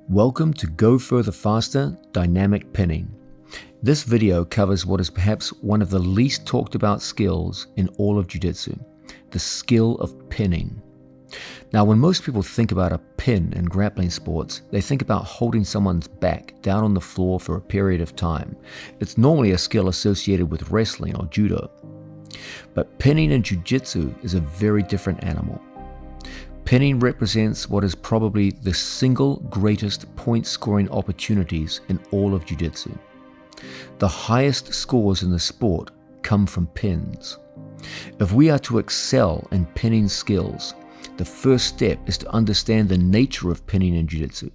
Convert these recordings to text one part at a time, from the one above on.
Welcome to Go Further Faster Dynamic Pinning. This video covers what is perhaps one of the least talked about skills in all of Jiu-Jitsu, the skill of pinning. Now, when most people think about a pin in grappling sports, they think about holding someone's back down on the floor for a period of time. It's normally a skill associated with wrestling or judo. But pinning in Jiu-Jitsu is a very different animal. Pinning represents what is probably the single greatest point-scoring opportunities in all of Jiu-Jitsu. The highest scores in the sport come from pins. If we are to excel in pinning skills, the first step is to understand the nature of pinning in Jiu-Jitsu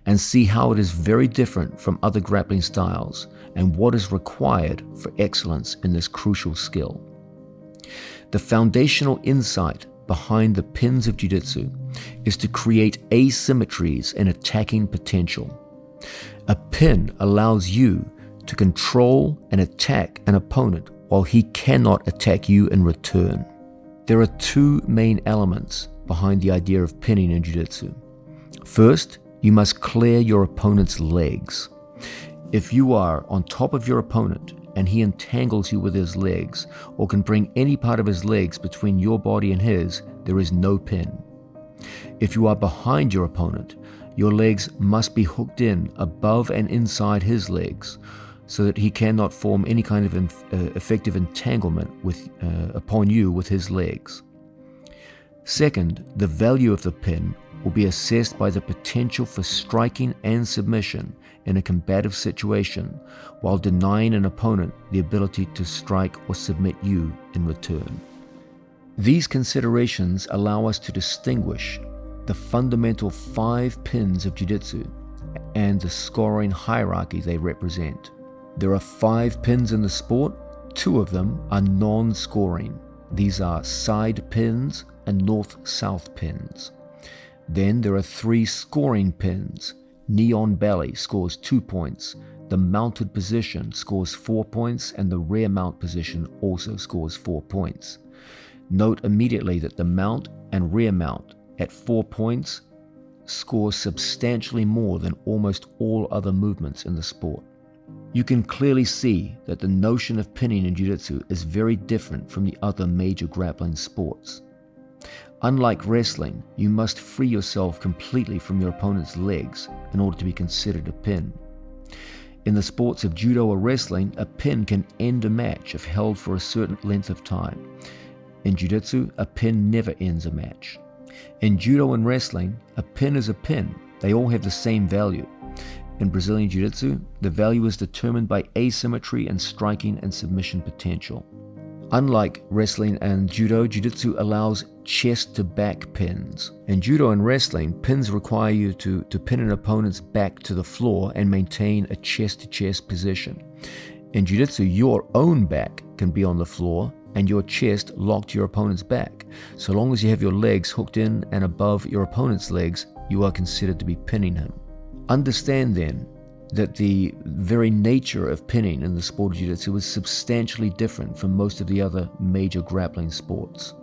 and see how it is very different from other grappling styles and what is required for excellence in this crucial skill. The foundational insight behind the pins of Jiu-Jitsu is to create asymmetries in attacking potential. A pin allows you to control and attack an opponent while he cannot attack you in return. There are two main elements behind the idea of pinning in Jiu-Jitsu. First, you must clear your opponent's legs. If you are on top of your opponent and he entangles you with his legs or can bring any part of his legs between your body and his, there is no pin. If you are behind your opponent, your legs must be hooked in above and inside his legs so that he cannot form any kind of effective entanglement upon you with his legs. Second, the value of the pin will be assessed by the potential for striking and submission in a combative situation while denying an opponent the ability to strike or submit you in return. These considerations allow us to distinguish the fundamental 5 pins of Jiu-Jitsu and the scoring hierarchy they represent. There are 5 pins in the sport. 2 of them are non-scoring. These are side pins and north-south pins. Then there are 3 scoring pins. Knee on belly scores 2 points, the mounted position scores 4 points, and the rear mount position also scores 4 points. Note immediately that the mount and rear mount at 4 points score substantially more than almost all other movements in the sport. You can clearly see that the notion of pinning in Jiu-Jitsu is very different from the other major grappling sports. Unlike wrestling, you must free yourself completely from your opponent's legs in order to be considered a pin. In the sports of judo or wrestling, a pin can end a match if held for a certain length of time. In Jiu-Jitsu, a pin never ends a match. In judo and wrestling, a pin is a pin. They all have the same value. In Brazilian Jiu-Jitsu, the value is determined by asymmetry and striking and submission potential. Unlike wrestling and judo, Jiu-Jitsu allows chest-to-back pins. In judo and wrestling, pins require you to pin an opponent's back to the floor and maintain a chest-to-chest position. In Jiu-Jitsu, your own back can be on the floor and your chest locked to your opponent's back. So long as you have your legs hooked in and above your opponent's legs, you are considered to be pinning him. Understand then that the very nature of pinning in the sport of Jiu-Jitsu is substantially different from most of the other major grappling sports.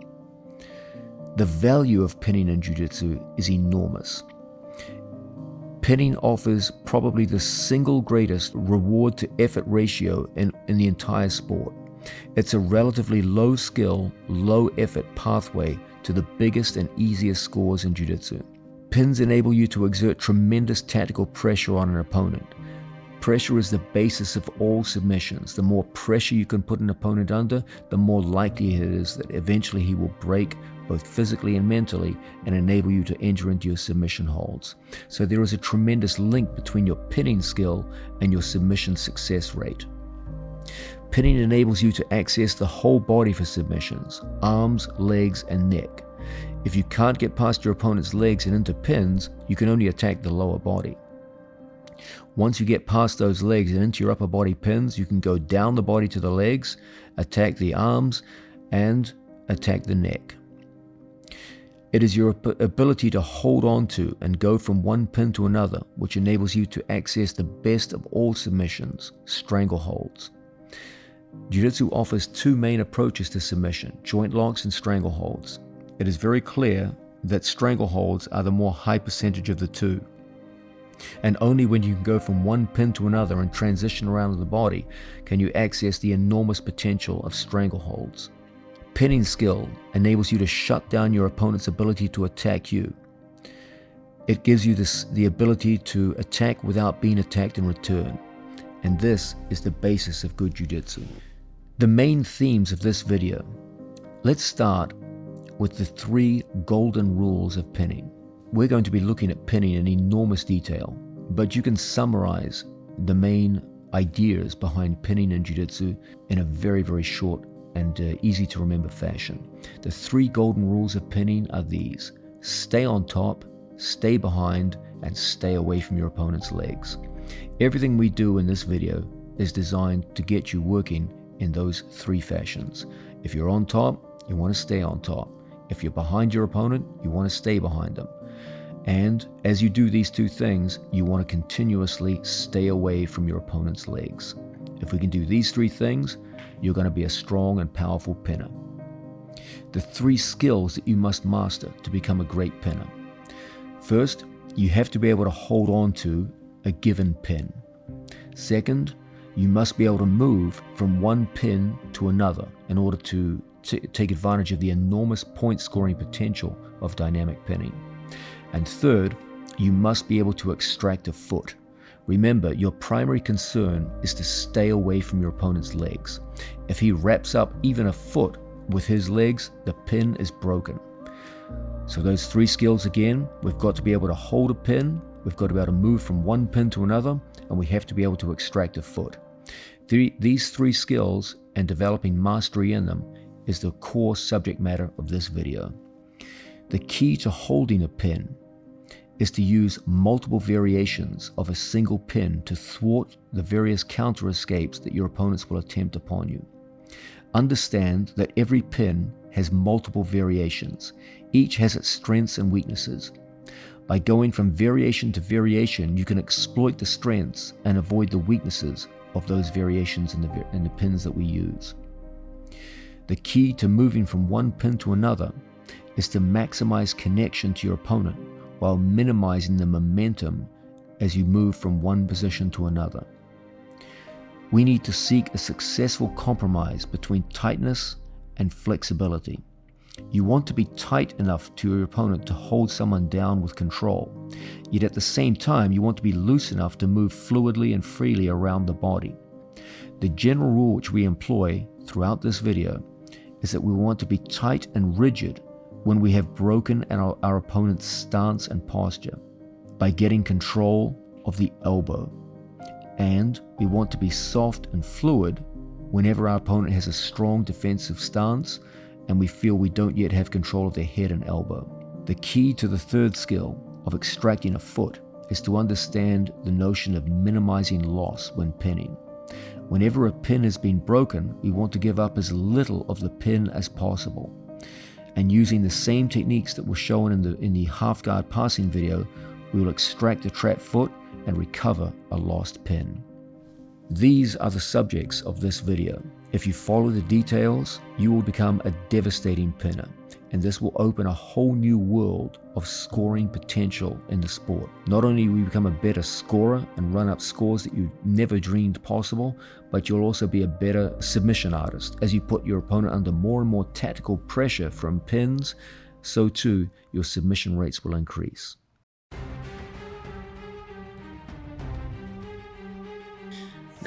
The value of pinning in Jiu-Jitsu is enormous. Pinning offers probably the single greatest reward to effort ratio in the entire sport. It's a relatively low skill, low effort pathway to the biggest and easiest scores in Jiu-Jitsu. Pins enable you to exert tremendous tactical pressure on an opponent. Pressure is the basis of all submissions. The more pressure you can put an opponent under, the more likely it is that eventually he will break both physically and mentally and enable you to enter into your submission holds. So there is a tremendous link between your pinning skill and your submission success rate. Pinning enables you to access the whole body for submissions, arms, legs, and neck. If you can't get past your opponent's legs and into pins, you can only attack the lower body. Once you get past those legs and into your upper body pins, you can go down the body to the legs, attack the arms, and attack the neck. It is your ability to hold on to and go from one pin to another which enables you to access the best of all submissions, strangleholds. Jiu-Jitsu offers 2 main approaches to submission, joint locks and strangleholds. It is very clear that strangleholds are the more high percentage of the two. And only when you can go from one pin to another and transition around the body can you access the enormous potential of strangleholds. Pinning skill enables you to shut down your opponent's ability to attack you. It gives you the ability to attack without being attacked in return. And this is the basis of good jiu-jitsu. The main themes of this video. Let's start with the 3 golden rules of pinning. We're going to be looking at pinning in enormous detail, but you can summarize the main ideas behind pinning in jiu-jitsu in a very, very short and easy to remember fashion. The 3 golden rules of pinning are these: stay on top, stay behind, and stay away from your opponent's legs. Everything we do in this video is designed to get you working in those 3 fashions. If you're on top, you want to stay on top. If you're behind your opponent, you want to stay behind them. And as you do these 2 things, you want to continuously stay away from your opponent's legs. If we can do these 3 things, you're going to be a strong and powerful pinner. The 3 skills that you must master to become a great pinner. First, you have to be able to hold on to a given pin. Second, you must be able to move from one pin to another in order to take advantage of the enormous point scoring potential of dynamic pinning. And third, you must be able to extract a foot. Remember, your primary concern is to stay away from your opponent's legs. If he wraps up even a foot with his legs, the pin is broken. So those 3 skills again: we've got to be able to hold a pin, we've got to be able to move from one pin to another, and we have to be able to extract a foot. These 3 skills and developing mastery in them is the core subject matter of this video. The key to holding a pin is to use multiple variations of a single pin to thwart the various counter escapes that your opponents will attempt upon you. Understand that every pin has multiple variations. Each has its strengths and weaknesses. By going from variation to variation, you can exploit the strengths and avoid the weaknesses of those variations in the pins that we use. The key to moving from one pin to another is to maximize connection to your opponent while minimizing the momentum as you move from one position to another. We need to seek a successful compromise between tightness and flexibility. You want to be tight enough to your opponent to hold someone down with control, yet at the same time you want to be loose enough to move fluidly and freely around the body. The general rule which we employ throughout this video is that we want to be tight and rigid when we have broken our opponent's stance and posture by getting control of the elbow. And we want to be soft and fluid whenever our opponent has a strong defensive stance and we feel we don't yet have control of their head and elbow. The key to the 3rd skill of extracting a foot is to understand the notion of minimizing loss when pinning. Whenever a pin has been broken, we want to give up as little of the pin as possible. And using the same techniques that were shown in the half guard passing video, we will extract a trapped foot and recover a lost pin. These are the subjects of this video. If you follow the details, you will become a devastating pinner, and this will open a whole new world of scoring potential in the sport. Not only will you become a better scorer and run up scores that you never dreamed possible, but you'll also be a better submission artist. As you put your opponent under more and more tactical pressure from pins, so too your submission rates will increase.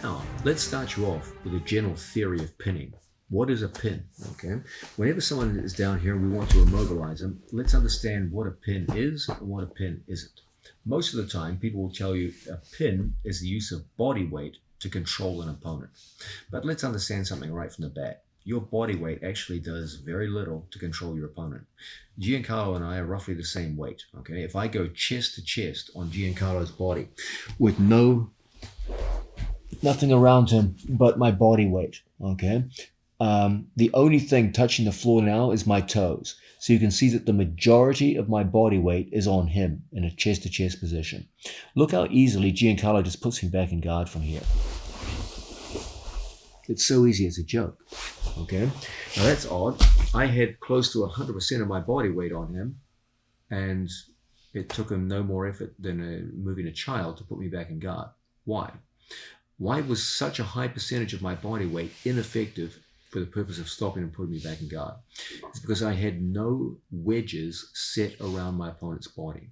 Now, let's start you off with a general theory of pinning. What is a pin? Okay. Whenever someone is down here and we want to immobilize them, let's understand what a pin is and what a pin isn't. Most of the time, people will tell you a pin is the use of body weight to control an opponent. But let's understand something right from the bat. Your body weight actually does very little to control your opponent. Giancarlo and I are roughly the same weight. Okay. If I go chest to chest on Giancarlo's body with nothing around him but my body weight, okay? The only thing touching the floor now is my toes. So you can see that the majority of my body weight is on him in a chest-to-chest position. Look how easily Giancarlo just puts me back in guard from here. It's so easy, it's a joke, okay? Now that's odd. I had close to 100% of my body weight on him, and it took him no more effort than moving a child to put me back in guard. Why? Why was such a high percentage of my body weight ineffective for the purpose of stopping and putting me back in guard? It's because I had no wedges set around my opponent's body.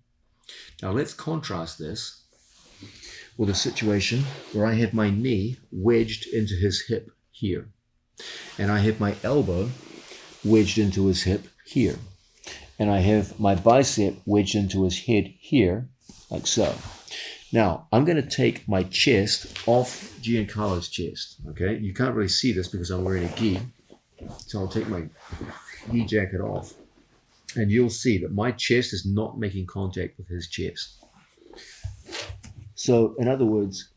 Now let's contrast this with a situation where I had my knee wedged into his hip here, and I have my elbow wedged into his hip here, and I have my bicep wedged into his head here, like so. Now, I'm going to take my chest off Giancarlo's chest, okay? You can't really see this because I'm wearing a gi, so I'll take my gi jacket off, and you'll see that my chest is not making contact with his chest. So, in other words,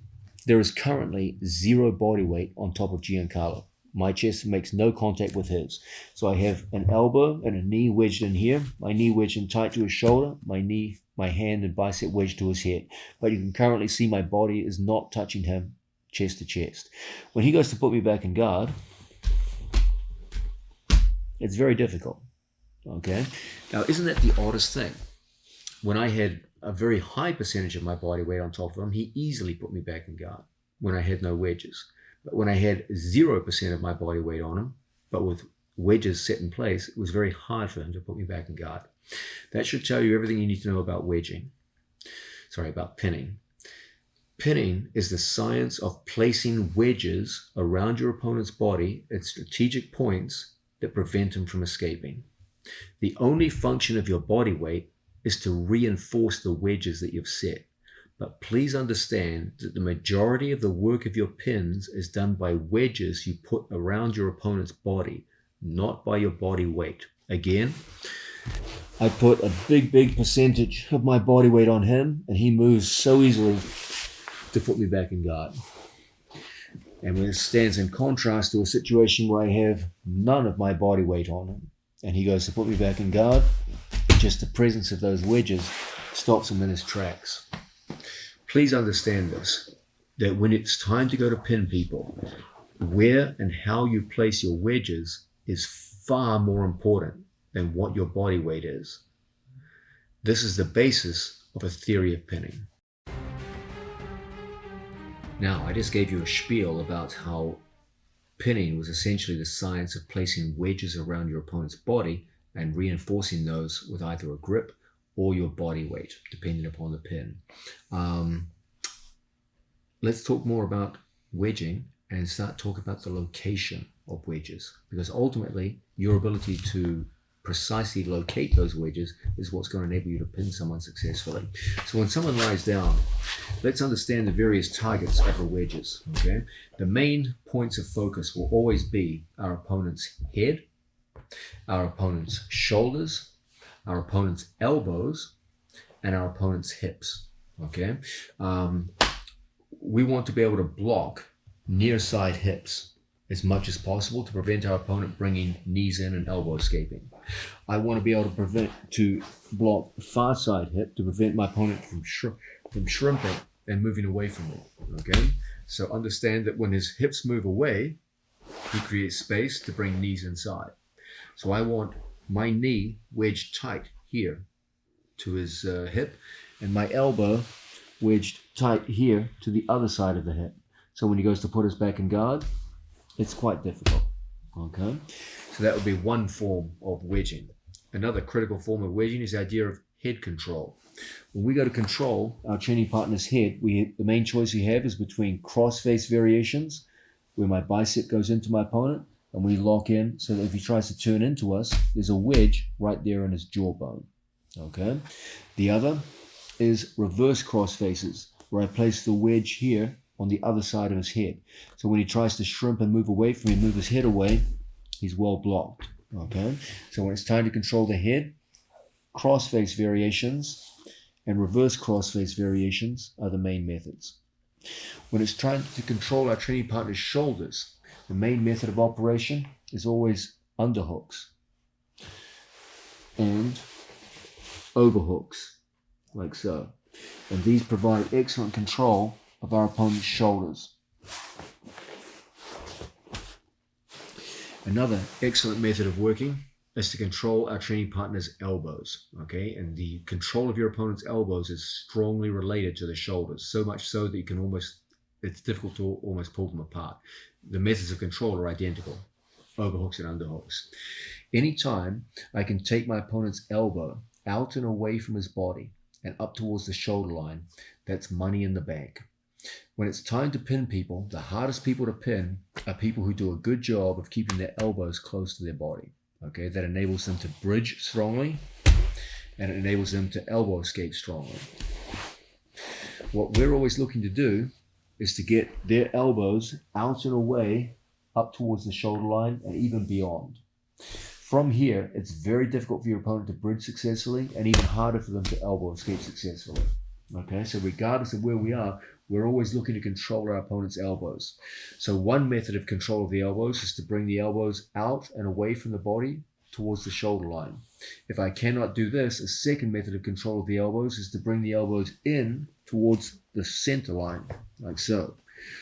there is currently zero body weight on top of Giancarlo. My chest makes no contact with his. So I have an elbow and a knee wedged in here, my knee wedged in tight to his shoulder, my hand and bicep wedged to his head. But you can currently see my body is not touching him chest to chest. When he goes to put me back in guard, it's very difficult. Okay? Now, isn't that the oddest thing? When I had a very high percentage of my body weight on top of him, he easily put me back in guard when I had no wedges. But when I had 0% of my body weight on him, but with wedges set in place, it was very hard for him to put me back in guard. That should tell you everything you need to know about about pinning. Pinning is the science of placing wedges around your opponent's body at strategic points that prevent him from escaping. The only function of your body weight is to reinforce the wedges that you've set. But please understand that the majority of the work of your pins is done by wedges you put around your opponent's body, not by your body weight. Again, I put a big percentage of my body weight on him, and he moves so easily to put me back in guard. And when it stands in contrast to a situation where I have none of my body weight on him, and he goes to put me back in guard, just the presence of those wedges stops him in his tracks. Please understand this, that when it's time to go to pin people, where and how you place your wedges is far more important than what your body weight is. This is the basis of a theory of pinning. Now, I just gave you a spiel about how pinning was essentially the science of placing wedges around your opponent's body and reinforcing those with either a grip or your body weight, depending upon the pin. Let's talk more about wedging and start talking about the location of wedges, because ultimately your ability to precisely locate those wedges is what's going to enable you to pin someone successfully. So when someone lies down, let's understand the various targets of the wedges. Okay, the main points of focus will always be our opponent's head, our opponent's shoulders, our opponent's elbows, and our opponent's hips. Okay, we want to be able to block near side hips as much as possible to prevent our opponent bringing knees in and elbow escaping. I want to be able to block far side hip to prevent my opponent from shrimping and moving away from me. Okay, so understand that when his hips move away, he creates space to bring knees inside. So I want my knee wedged tight here to his hip, and my elbow wedged tight here to the other side of the hip. So when he goes to put us back in guard, it's quite difficult. Okay, so that would be one form of wedging. Another critical form of wedging is the idea of head control. When we go to control our training partner's head, the main choice we have is between cross-face variations, where my bicep goes into my opponent, and we lock in so that if he tries to turn into us, there's a wedge right there in his jawbone. Okay. The other is reverse cross faces, where I place the wedge here on the other side of his head. So when he tries to shrimp and move away from me, move his head away, he's well blocked. Okay. So when it's time to control the head, cross face variations and reverse cross face variations are the main methods. When it's trying to control our training partner's shoulders, the main method of operation is always underhooks and overhooks, like so. And these provide excellent control of our opponent's shoulders. Another excellent method of working is to control our training partner's elbows, okay? And the control of your opponent's elbows is strongly related to the shoulders, so much so that you can it's difficult to almost pull them apart. The methods of control are identical, overhooks and underhooks. Anytime I can take my opponent's elbow out and away from his body and up towards the shoulder line, that's money in the bank. When it's time to pin people, the hardest people to pin are people who do a good job of keeping their elbows close to their body. Okay, that enables them to bridge strongly, and it enables them to elbow escape strongly. What we're always looking to do is to get their elbows out and away up towards the shoulder line and even beyond. From here, it's very difficult for your opponent to bridge successfully and even harder for them to elbow escape successfully. Okay, so regardless of where we are, we're always looking to control our opponent's elbows. So one method of control of the elbows is to bring the elbows out and away from the body towards the shoulder line. If I cannot do this, a second method of control of the elbows is to bring the elbows in towards the center line, like so.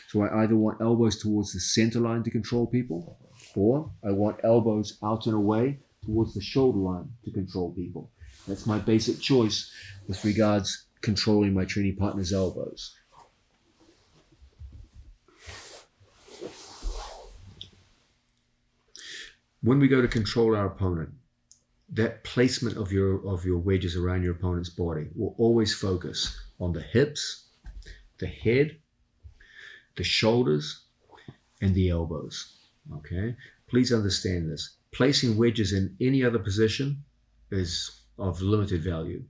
So I either want elbows towards the center line to control people, or I want elbows out and away towards the shoulder line to control people. That's my basic choice with regards controlling my training partner's elbows. When we go to control our opponent, that placement of your wedges around your opponent's body will always focus on the hips, the head, the shoulders, and the elbows. Okay? Please understand this. Placing wedges in any other position is of limited value.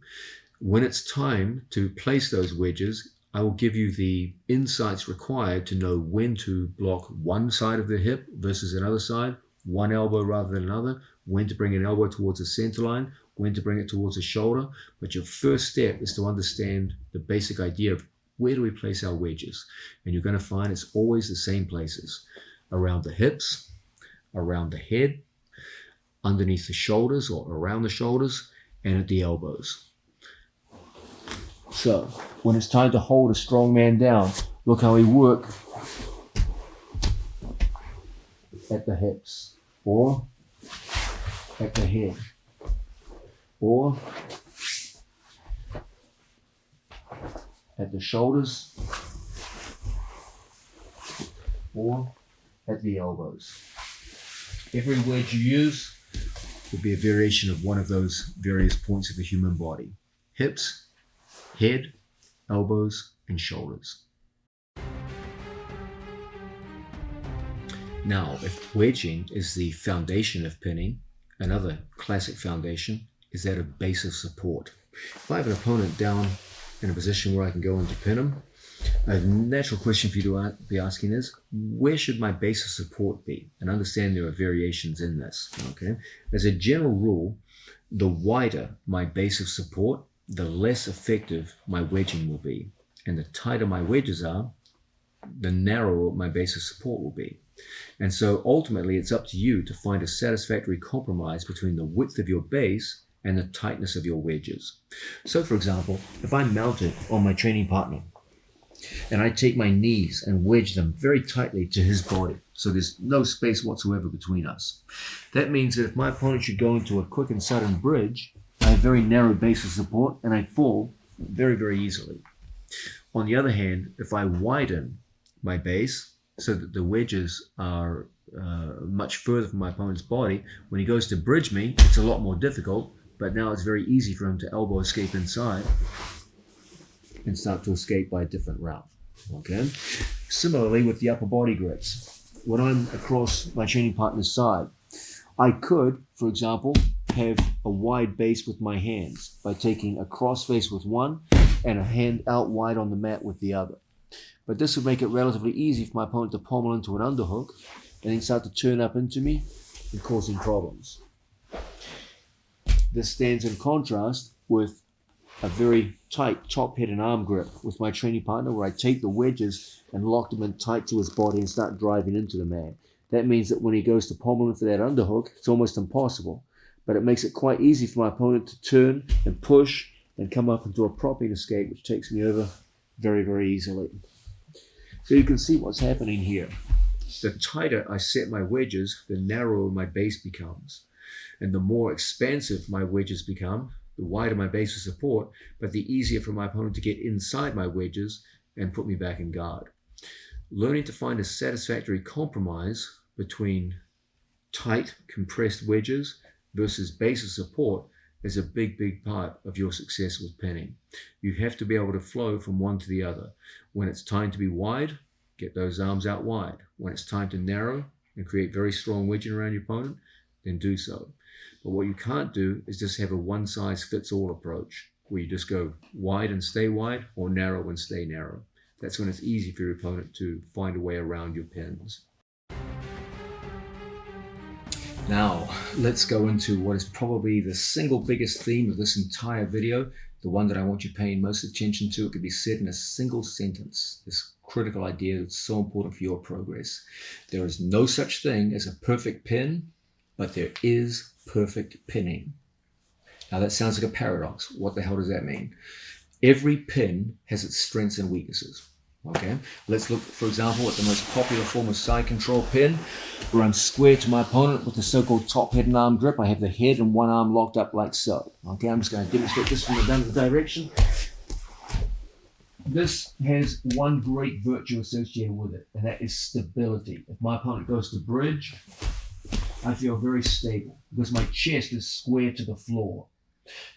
When it's time to place those wedges, I will give you the insights required to know when to block one side of the hip versus another side, one elbow rather than another, when to bring an elbow towards the center line, when to bring it towards the shoulder. But your first step is to understand the basic idea of where do we place our wedges. And you're going to find it's always the same places: around the hips, around the head, underneath the shoulders or around the shoulders, and at the elbows. So when it's time to hold a strong man down, look how we work at the hips, or at the head, or at the shoulders, or at the elbows. Every wedge you use will be a variation of one of those various points of the human body: hips, head, elbows, and shoulders. Now, if wedging is the foundation of pinning, another classic foundation is that of base of support. If I have an opponent down in a position where I can go in to pin him, a natural question for you to be asking is, where should my base of support be? And understand there are variations in this. Okay? As a general rule, the wider my base of support, the less effective my wedging will be. And the tighter my wedges are, the narrower my base of support will be. And so ultimately it's up to you to find a satisfactory compromise between the width of your base and the tightness of your wedges. So for example, if I'm mounted on my training partner and I take my knees and wedge them very tightly to his body, so there's no space whatsoever between us, that means that if my opponent should go into a quick and sudden bridge, I have very narrow base of support and I fall very, very easily. On the other hand, if I widen my base so that the wedges are much further from my opponent's body, when he goes to bridge me, it's a lot more difficult, but now it's very easy for him to elbow escape inside and start to escape by a different route. Okay. Similarly with the upper body grips, when I'm across my training partner's side, I could, for example, have a wide base with my hands by taking a cross face with one and a hand out wide on the mat with the other. But this would make it relatively easy for my opponent to pommel into an underhook and then start to turn up into me and causing problems. This stands in contrast with a very tight top, head, and arm grip with my training partner, where I take the wedges and lock them in tight to his body and start driving into the man. That means that when he goes to pommel in for that underhook, it's almost impossible. But it makes it quite easy for my opponent to turn and push and come up into a propping escape, which takes me over very, very easily. So you can see what's happening here. The tighter I set my wedges, the narrower my base becomes. And the more expansive my wedges become, the wider my base of support, but the easier for my opponent to get inside my wedges and put me back in guard. Learning to find a satisfactory compromise between tight, compressed wedges versus base of support is a big part of your success with pinning. You have to be able to flow from one to the other. When it's time to be wide, get those arms out wide. When it's time to narrow and create very strong wedging around your opponent, then do so. But what you can't do is just have a one-size-fits-all approach where you just go wide and stay wide or narrow and stay narrow. That's when it's easy for your opponent to find a way around your pins. Now, let's go into what is probably the single biggest theme of this entire video, the one that I want you paying most attention to. It could be said in a single sentence, this critical idea that's so important for your progress. There is no such thing as a perfect pin, but there is perfect pinning. Now that sounds like a paradox. What the hell does that mean? Every pin has its strengths and weaknesses. Okay, let's look, for example, at the most popular form of side control pin, where I'm square to my opponent with the so-called top head and arm grip. I have the head and one arm locked up like so. Okay, I'm just going to demonstrate this from the direction. This has one great virtue associated with it, and that is stability. If my opponent goes to bridge, I feel very stable because my chest is square to the floor.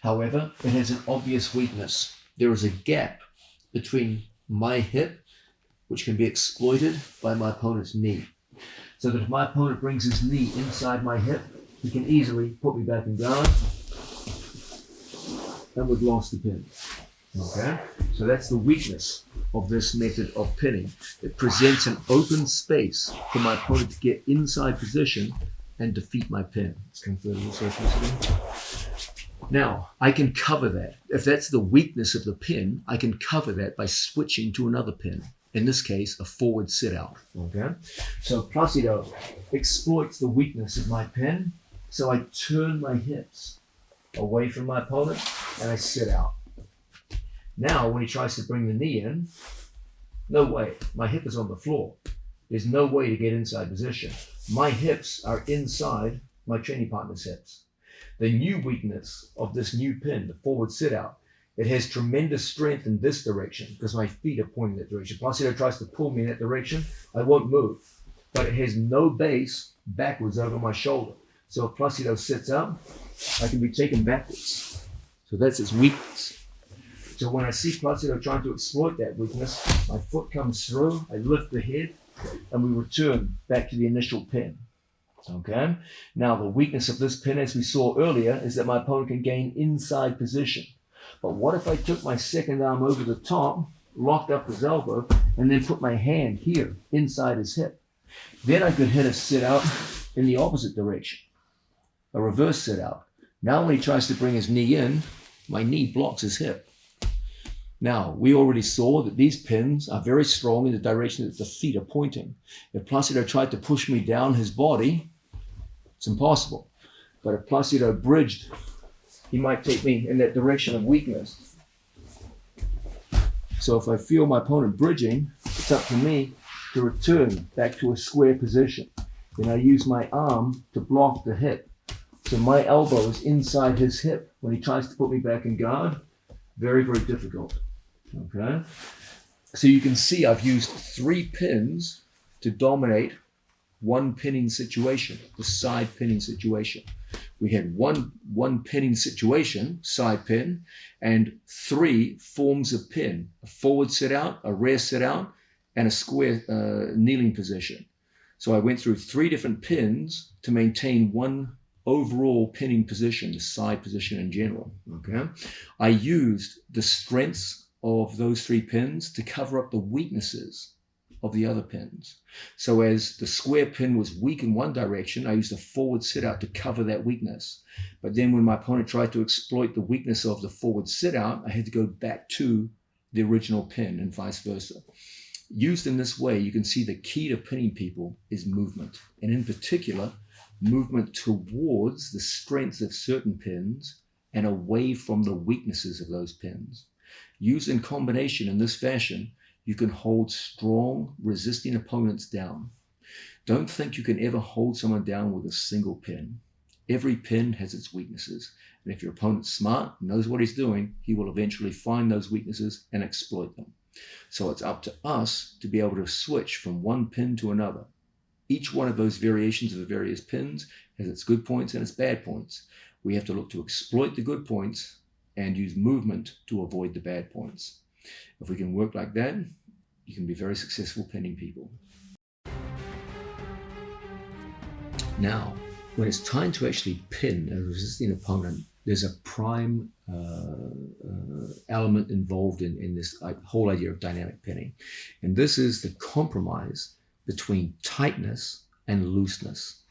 However, it has an obvious weakness. There is a gap between my hip, which can be exploited by my opponent's knee. So that if my opponent brings his knee inside my hip, he can easily put me back in guard and we've lost the pin. Okay? So that's the weakness of this method of pinning. It presents an open space for my opponent to get inside position and defeat my pin. Let's convert the surface again. Now, I can cover that. If that's the weakness of the pin, I can cover that by switching to another pin. In this case, a forward sit-out. Okay? So Placido exploits the weakness of my pin. So I turn my hips away from my opponent and I sit out. Now, when he tries to bring the knee in, no way. My hip is on the floor. There's no way to get inside position. My hips are inside my training partner's hips. The new weakness of this new pin, the forward sit-out, it has tremendous strength in this direction because my feet are pointing that direction. Placido tries to pull me in that direction, I won't move. But it has no base backwards over my shoulder. So if Placido sits up, I can be taken backwards. So that's its weakness. So when I see Placido trying to exploit that weakness, my foot comes through, I lift the head, and we return back to the initial pin. Okay. Now the weakness of this pin, as we saw earlier, is that my opponent can gain inside position. But what if I took my second arm over the top, locked up his elbow, and then put my hand here inside his hip? Then I could hit a sit-out in the opposite direction, a reverse sit-out. Now when he tries to bring his knee in, my knee blocks his hip. Now, we already saw that these pins are very strong in the direction that the feet are pointing. If Placido tried to push me down his body, it's impossible. But if Placido bridged, he might take me in that direction of weakness. So if I feel my opponent bridging, it's up to me to return back to a square position. Then I use my arm to block the hip. So my elbow is inside his hip. When he tries to put me back in guard, very, very difficult. Okay, so you can see I've used 3 pins to dominate one pinning situation, the side pinning situation. We had one pinning situation, side pin, and 3 forms of pin: a forward sit out, a rear sit out, and a square kneeling position. So I went through 3 different pins to maintain one overall pinning position, the side position in general. Okay, I used the strengths of those 3 pins to cover up the weaknesses of the other pins. So as the square pin was weak in one direction, I used a forward sit out to cover that weakness. But then when my opponent tried to exploit the weakness of the forward sit out, I had to go back to the original pin and vice versa. Used in this way, you can see the key to pinning people is movement, and in particular, movement towards the strengths of certain pins and away from the weaknesses of those pins. Used in combination in this fashion, you can hold strong, resisting opponents down. Don't think you can ever hold someone down with a single pin. Every pin has its weaknesses. And if your opponent's smart, knows what he's doing, he will eventually find those weaknesses and exploit them. So it's up to us to be able to switch from one pin to another. Each one of those variations of the various pins has its good points and its bad points. We have to look to exploit the good points and use movement to avoid the bad points. If we can work like that, you can be very successful pinning people. Now, when it's time to actually pin a resisting opponent, there's a prime element involved in this whole idea of dynamic pinning. And this is the compromise between tightness and looseness.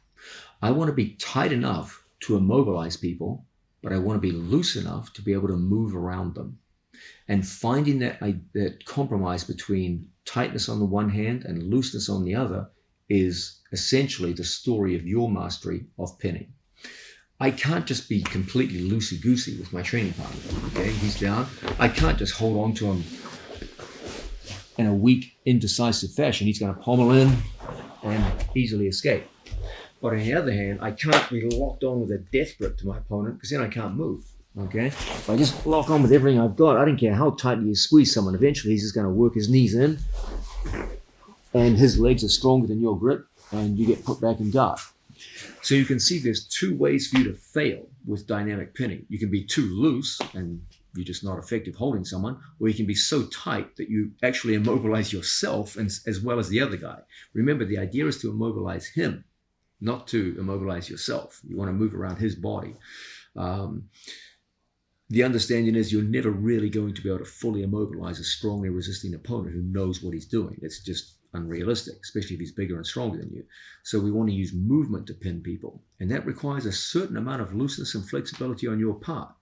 I want to be tight enough to immobilize people, but I want to be loose enough to be able to move around them. And finding that compromise between tightness on the one hand and looseness on the other is essentially the story of your mastery of pinning. I can't just be completely loosey-goosey with my training partner. Okay, he's down. I can't just hold on to him in a weak, indecisive fashion. He's going to pommel in and easily escape. But on the other hand, I can't be locked on with a death grip to my opponent because then I can't move. Okay, if I just lock on with everything I've got, I don't care how tightly you squeeze someone. Eventually, he's just going to work his knees in, and his legs are stronger than your grip, and you get put back in guard. So you can see there's two ways for you to fail with dynamic pinning. You can be too loose and you're just not effective holding someone, or you can be so tight that you actually immobilize yourself and, as well as the other guy. Remember, the idea is to immobilize him, not to immobilize yourself. You want to move around his body. The understanding is you're never really going to be able to fully immobilize a strongly resisting opponent who knows what he's doing. It's just unrealistic, especially if he's bigger and stronger than you. So we want to use movement to pin people. And that requires a certain amount of looseness and flexibility on your part,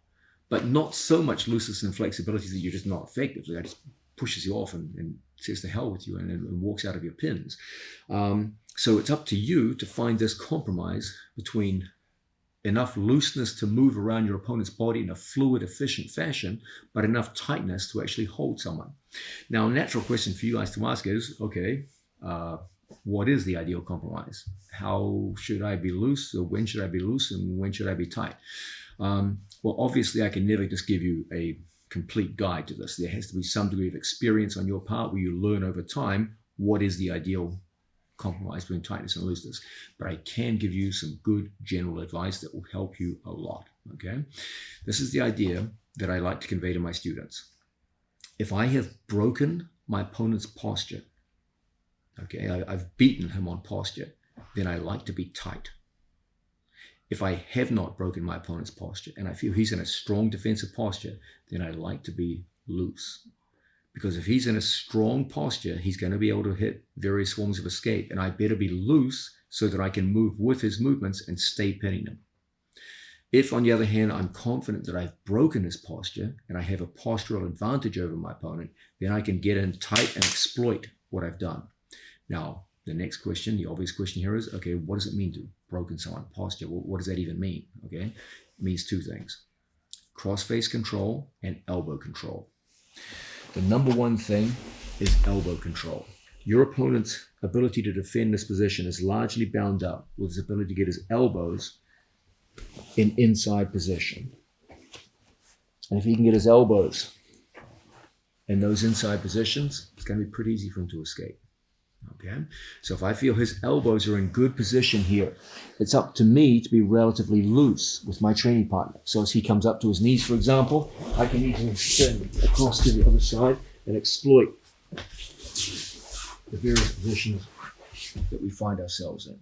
but not so much looseness and flexibility that you're just not effective. The guy just pushes you off and says to hell with you and walks out of your pins. So it's up to you to find this compromise between enough looseness to move around your opponent's body in a fluid, efficient fashion, but enough tightness to actually hold someone. Now, a natural question for you guys to ask is, okay, what is the ideal compromise? How should I be loose? Or when should I be loose and when should I be tight? Well, obviously, I can never just give you a complete guide to this. There has to be some degree of experience on your part where you learn over time what is the ideal compromise between tightness and looseness. But I can give you some good general advice that will help you a lot. Okay, this is the idea that I like to convey to my students. If I have broken my opponent's posture, okay, I've beaten him on posture, then I like to be tight. If I have not broken my opponent's posture and I feel he's in a strong defensive posture, then I like to be loose. Because if he's in a strong posture, he's going to be able to hit various forms of escape. And I better be loose so that I can move with his movements and stay pinning him. If, on the other hand, I'm confident that I've broken his posture and I have a postural advantage over my opponent, then I can get in tight and exploit what I've done. Now, the next question, the obvious question here is, okay, what does it mean to broken someone posture? Well, what does that even mean? Okay, it means two things: cross-face control and elbow control. The number one thing is elbow control. Your opponent's ability to defend this position is largely bound up with his ability to get his elbows in inside position. And if he can get his elbows in those inside positions, it's going to be pretty easy for him to escape. Okay, so if I feel his elbows are in good position here, it's up to me to be relatively loose with my training partner. So as he comes up to his knees, for example, I can easily extend across to the other side and exploit the various positions that we find ourselves in.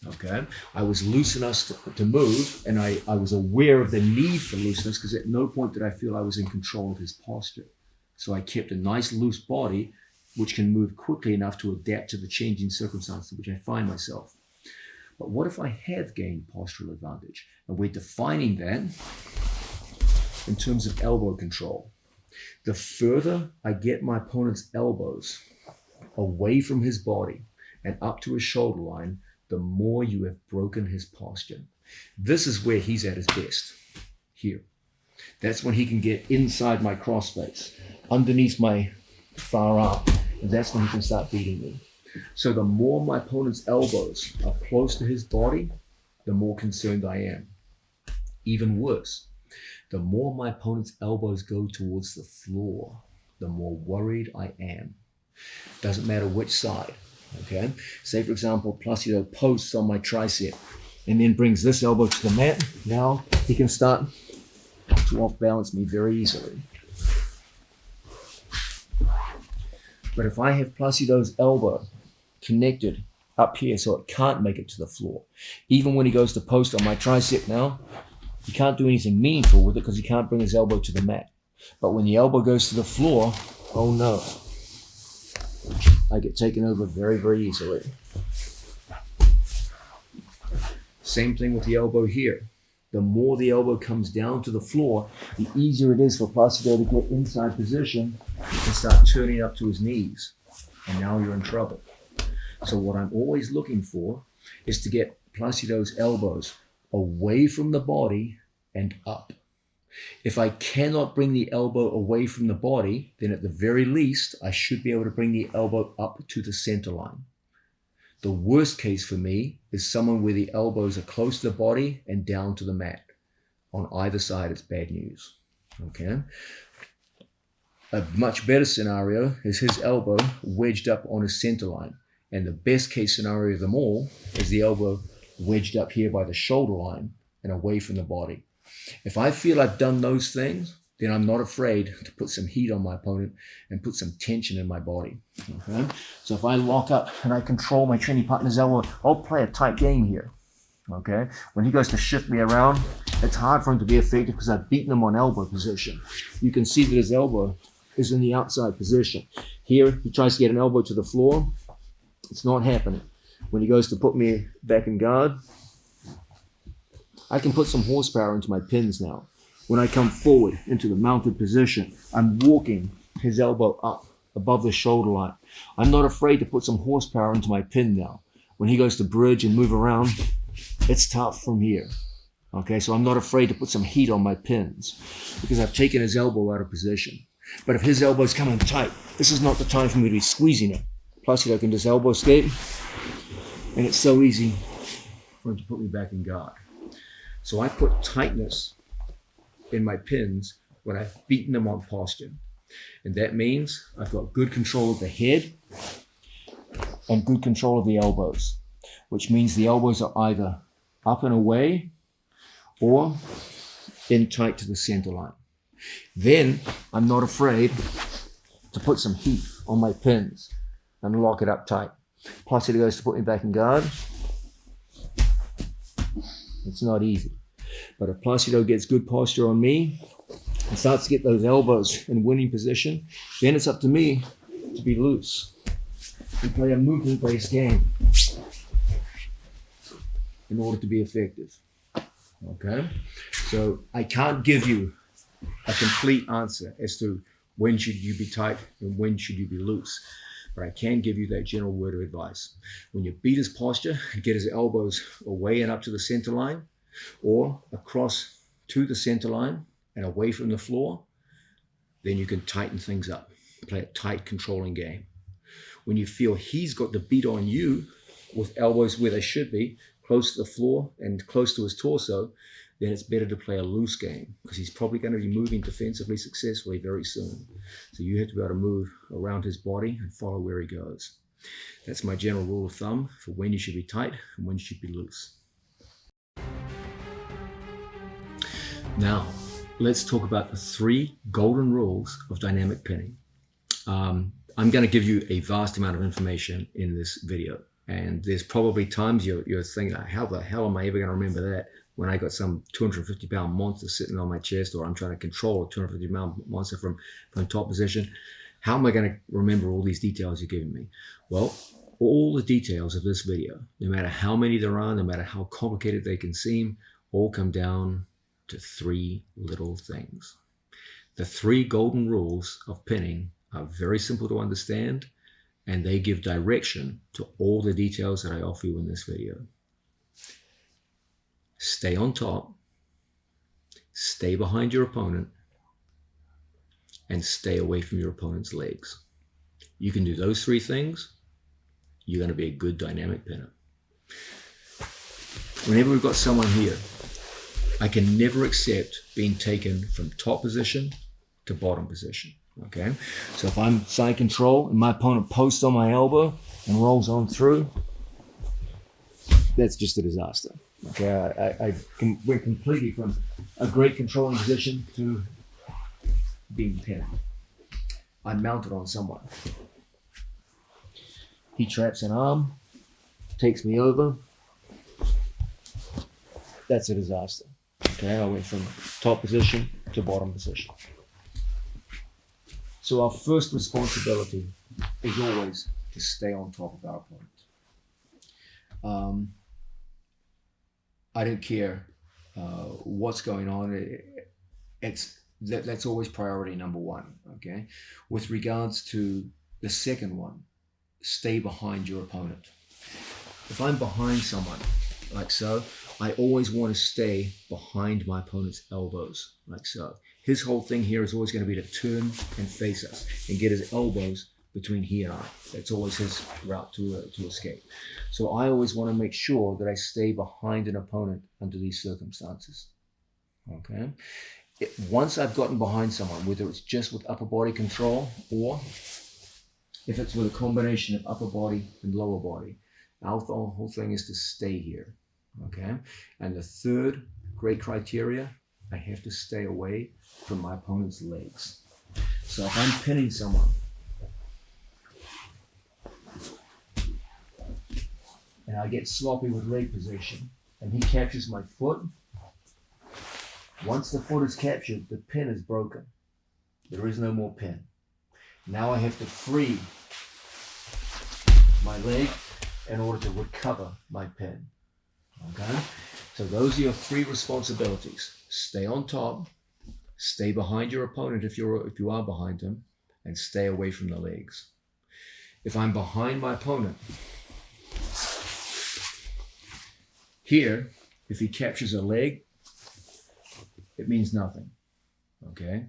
Okay, I was loose enough to move, and I was aware of the need for looseness because at no point did I feel I was in control of his posture. So I kept a nice loose body which can move quickly enough to adapt to the changing circumstances in which I find myself. But what if I have gained postural advantage? And we're defining that in terms of elbow control. The further I get my opponent's elbows away from his body and up to his shoulder line, the more you have broken his posture. This is where he's at his best, here. That's when he can get inside my crossface, underneath my far arm, and that's when he can start beating me. So the more my opponent's elbows are close to his body, the more concerned I am. Even worse, the more my opponent's elbows go towards the floor, the more worried I am. Doesn't matter which side, okay? Say, for example, Placido posts on my tricep and then brings this elbow to the mat. Now he can start to off-balance me very easily. But if I have Placido's elbow connected up here so it can't make it to the floor, even when he goes to post on my tricep now, he can't do anything meaningful with it because he can't bring his elbow to the mat. But when the elbow goes to the floor, oh no, I get taken over very, very easily. Same thing with the elbow here. The more the elbow comes down to the floor, the easier it is for Placido to get inside position and start turning up to his knees. And now you're in trouble. So what I'm always looking for is to get Placido's elbows away from the body and up. If I cannot bring the elbow away from the body, then at the very least, I should be able to bring the elbow up to the center line. The worst case for me is someone where the elbows are close to the body and down to the mat. On either side, it's bad news. Okay? A much better scenario is his elbow wedged up on his center line. And the best case scenario of them all is the elbow wedged up here by the shoulder line and away from the body. If I feel I've done those things, then I'm not afraid to put some heat on my opponent and put some tension in my body. Okay? So if I lock up and I control my training partner's elbow, I'll play a tight game here. Okay? When he goes to shift me around, it's hard for him to be effective because I've beaten him on elbow position. You can see that his elbow is in the outside position. Here, he tries to get an elbow to the floor. It's not happening. When he goes to put me back in guard, I can put some horsepower into my pins now. When I come forward into the mounted position, I'm walking his elbow up above the shoulder line. I'm not afraid to put some horsepower into my pin now. When he goes to bridge and move around, it's tough from here. Okay, so I'm not afraid to put some heat on my pins because I've taken his elbow out of position. But if his elbow's coming tight, this is not the time for me to be squeezing it. Plus, I can just elbow escape, and it's so easy for him to put me back in guard. So I put tightness in my pins when I've beaten them on posture. And that means I've got good control of the head and good control of the elbows, which means the elbows are either up and away or in tight to the center line. Then I'm not afraid to put some heat on my pins and lock it up tight. Plus, it goes to put me back in guard. It's not easy. But if Placido gets good posture on me and starts to get those elbows in winning position, then it's up to me to be loose and play a movement-based game in order to be effective. Okay? So I can't give you a complete answer as to when should you be tight and when should you be loose. But I can give you that general word of advice. When you beat his posture and get his elbows away and up to the center line, or across to the center line and away from the floor, then you can tighten things up. Play a tight, controlling game. When you feel he's got the beat on you with elbows where they should be, close to the floor and close to his torso, then it's better to play a loose game because he's probably going to be moving defensively successfully very soon. So you have to be able to move around his body and follow where he goes. That's my general rule of thumb for when you should be tight and when you should be loose. Now, let's talk about the 3 golden rules of dynamic pinning. I'm going to give you a vast amount of information in this video. And there's probably times you're thinking, how the hell am I ever going to remember that when I got some 250-pound monster sitting on my chest, or I'm trying to control a 250-pound monster from top position? How am I going to remember all these details you're giving me? Well, all the details of this video, no matter how many there are, no matter how complicated they can seem, all come down to 3 little things. The 3 golden rules of pinning are very simple to understand, and they give direction to all the details that I offer you in this video. Stay on top, stay behind your opponent, and stay away from your opponent's legs. You can do those 3 things, you're going to be a good dynamic pinner. Whenever we've got someone here, I can never accept being taken from top position to bottom position. Okay, so if I'm side control and my opponent posts on my elbow and rolls on through, that's just a disaster. Okay, I went completely from a great controlling position to being pinned. I'm mounted on someone. He traps an arm, takes me over. That's a disaster. Okay, I went from top position to bottom position. So our first responsibility is always to stay on top of our opponent. I don't care what's going on. That's always priority number one. Okay. With regards to the second one, stay behind your opponent. If I'm behind someone, like so, I always want to stay behind my opponent's elbows, like so. His whole thing here is always going to be to turn and face us and get his elbows between he and I. That's always his route to escape. So I always want to make sure that I stay behind an opponent under these circumstances. Okay? Once I've gotten behind someone, whether it's just with upper body control or if it's with a combination of upper body and lower body, our whole thing is to stay here. Okay? And the third great criteria, I have to stay away from my opponent's legs. So if I'm pinning someone and I get sloppy with leg position and he catches my foot, once the foot is captured, the pin is broken. There is no more pin. Now I have to free my leg in order to recover my pin. Okay? So those are your three responsibilities. Stay on top, stay behind your opponent if you are behind him, and stay away from the legs. If I'm behind my opponent, here, if he captures a leg, it means nothing. Okay?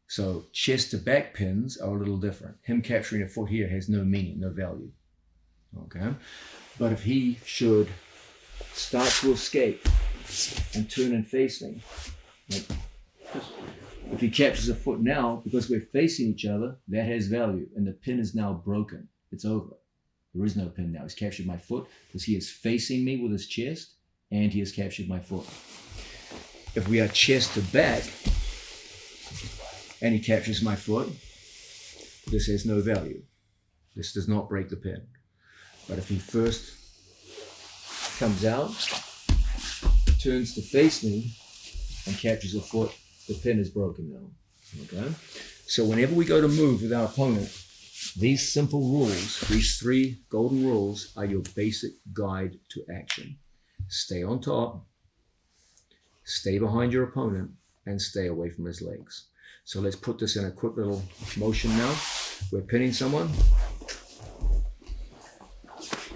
So chest to back pins are a little different. Him capturing a foot here has no meaning, no value. Okay? But if he should start to escape and turn and face me, like, if he captures a foot now, because we're facing each other, that has value, and the pin is now broken. It's over. There is no pin now. He's captured my foot because he is facing me with his chest, and he has captured my foot. If we are chest to back, and he captures my foot, this has no value. This does not break the pin. But if he first comes out, turns to face me, and captures a foot, the pin is broken now. Okay? So whenever we go to move with our opponent, these simple rules, these three golden rules, are your basic guide to action. Stay on top, stay behind your opponent, and stay away from his legs. So let's put this in a quick little motion now. We're pinning someone.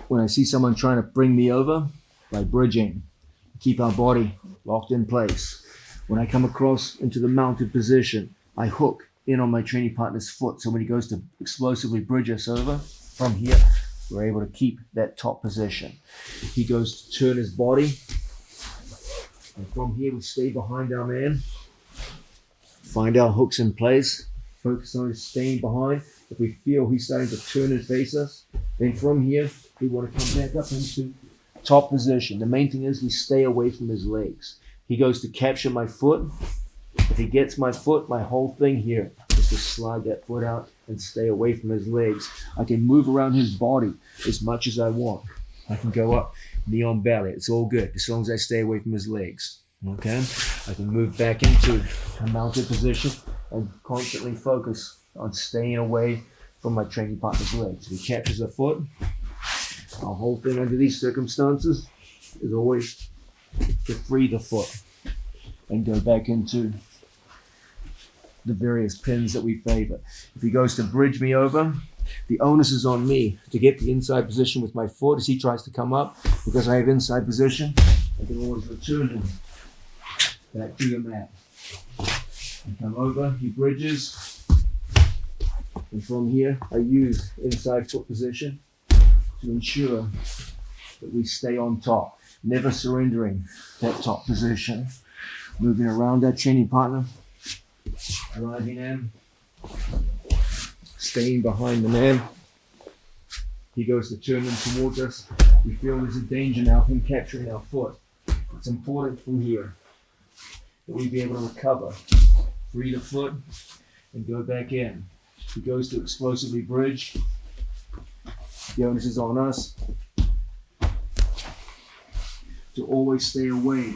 When I see someone trying to bring me over, by bridging, keep our body locked in place. When I come across into the mounted position, I hook in on my training partner's foot. So when he goes to explosively bridge us over, from here, we're able to keep that top position. He goes to turn his body, and from here we stay behind our man. Find our hooks in place, focus on his staying behind. If we feel he's starting to turn and face us, then from here, we want to come back up into top position. The main thing is we stay away from his legs. He goes to capture my foot. If he gets my foot, my whole thing here is to slide that foot out and stay away from his legs. I can move around his body as much as I want. I can go up, knee on belly. It's all good as long as I stay away from his legs. Okay? I can move back into a mounted position and constantly focus on staying away from my training partner's legs. If he captures a foot, our whole thing under these circumstances is always to free the foot and go back into the various pins that we favor. If he goes to bridge me over, the onus is on me to get the inside position with my foot as he tries to come up. Because I have inside position, I can always return him back to your mat. And come over, he bridges. And from here, I use inside foot position to ensure that we stay on top. Never surrendering that top position. Moving around that training partner. Driving in. Staying behind the man. He goes to turn them towards us. We feel there's a danger now of him capturing our foot. It's important from here that we be able to recover. Free the foot and go back in. He goes to explosively bridge. The onus is on us to always stay away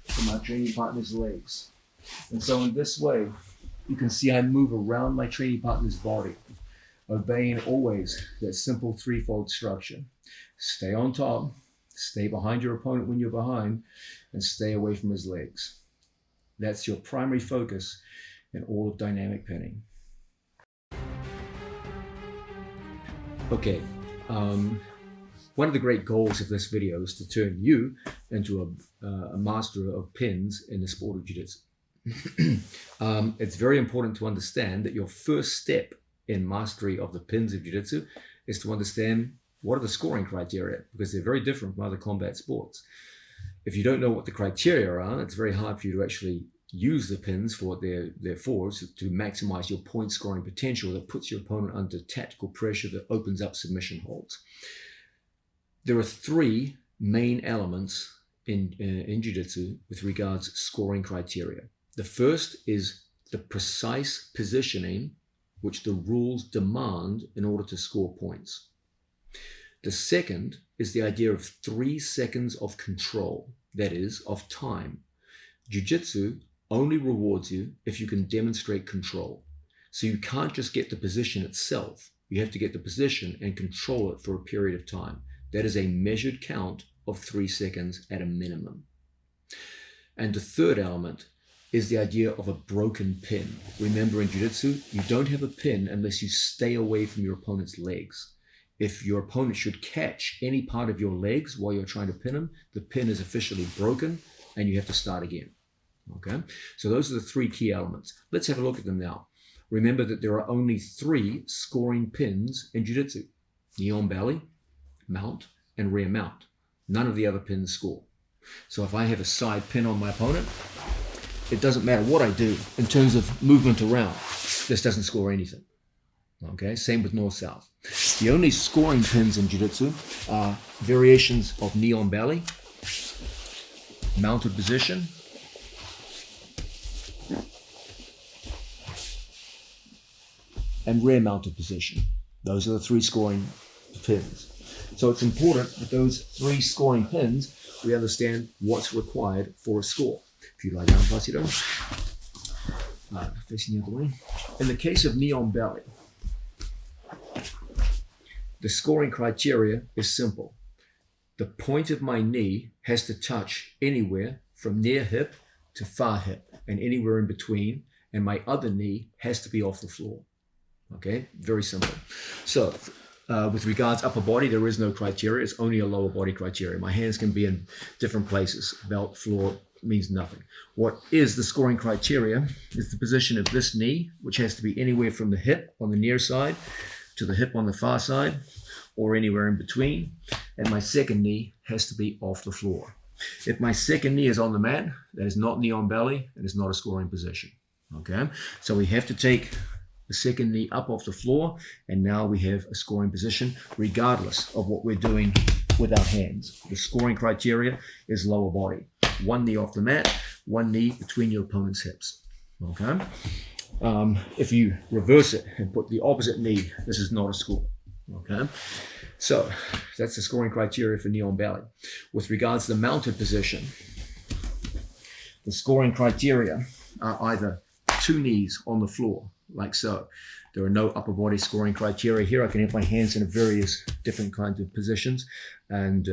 from our training partner's legs. And so in this way, you can see I move around my training partner's body, obeying always that simple threefold structure. Stay on top, stay behind your opponent when you're behind, and stay away from his legs. That's your primary focus in all of dynamic pinning. Okay, one of the great goals of this video is to turn you into a master of pins in the sport of jiu-jitsu. It's very important to understand that your first step in mastery of the pins of jiu-jitsu is to understand what are the scoring criteria, because they're very different from other combat sports. If you don't know what the criteria are, it's very hard for you to actually use the pins for what they're for, to maximize your point scoring potential that puts your opponent under tactical pressure that opens up submission holds. There are three main elements in jiu-jitsu with regards to scoring criteria. The first is the precise positioning which the rules demand in order to score points. The second is the idea of 3 seconds of control, that is, of time. Jiu-jitsu only rewards you if you can demonstrate control. So you can't just get the position itself. You have to get the position and control it for a period of time. That is a measured count of 3 seconds at a minimum. And the third element is the idea of a broken pin. Remember, in jiu-jitsu, you don't have a pin unless you stay away from your opponent's legs. If your opponent should catch any part of your legs while you're trying to pin him, the pin is officially broken and you have to start again. Okay? So those are the three key elements. Let's have a look at them now. Remember that there are only 3 scoring pins in jiu-jitsu: knee on belly, mount, and rear mount. None of the other pins score. So if I have a side pin on my opponent, it doesn't matter what I do in terms of movement around. This doesn't score anything. Okay, same with north-south. The only scoring pins in jiu-jitsu are variations of knee on belly, mounted position, and rear mounted position. Those are the 3 scoring pins. So it's important that those 3 scoring pins, we understand what's required for a score. If you lie down, Placido, facing the other way. In the case of knee on belly, the scoring criteria is simple. The point of my knee has to touch anywhere from near hip to far hip, and anywhere in between, and my other knee has to be off the floor. Okay, very simple. So with regards upper body, there is no criteria. It's only a lower body criteria. My hands can be in different places. Belt, floor, means nothing. What is the scoring criteria is the position of this knee, which has to be anywhere from the hip on the near side to the hip on the far side, or anywhere in between. And my second knee has to be off the floor. If my second knee is on the mat, that is not knee on belly, and it's not a scoring position. Okay, so we have to take the second knee up off the floor, and now we have a scoring position regardless of what we're doing with our hands. The scoring criteria is lower body. 1 knee off the mat, 1 knee between your opponent's hips. Okay? If you reverse it and put the opposite knee, this is not a score. Okay? So that's the scoring criteria for knee on belly. With regards to the mounted position, the scoring criteria are either 2 knees on the floor, like so. There are no upper body scoring criteria here. I can have my hands in various different kinds of positions, and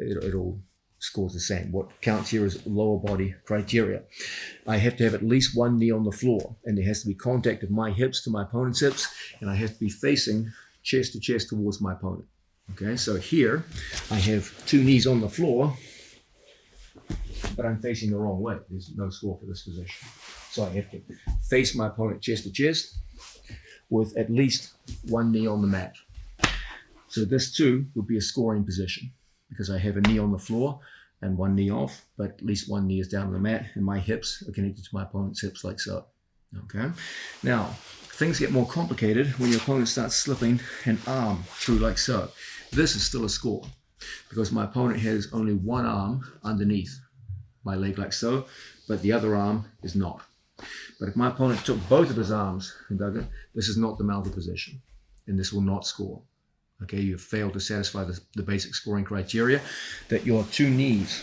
it all scores the same. What counts here is lower body criteria. I have to have at least 1 knee on the floor, and there has to be contact of my hips to my opponent's hips, and I have to be facing chest to chest towards my opponent. Okay, so here I have 2 knees on the floor, but I'm facing the wrong way. There's no score for this position. So I have to face my opponent chest to chest with at least 1 knee on the mat. So this too would be a scoring position. because I have a knee on the floor and one knee off, but at least one knee is down on the mat and my hips are connected to my opponent's hips like so. Okay. Now, things get more complicated when your opponent starts slipping an arm through like so. This is still a score because my opponent has only one arm underneath my leg like so, but the other arm is not. But if my opponent took both of his arms and dug it, this is not the mounted position, and this will not score. Okay, you have failed to satisfy the basic scoring criteria that your two knees,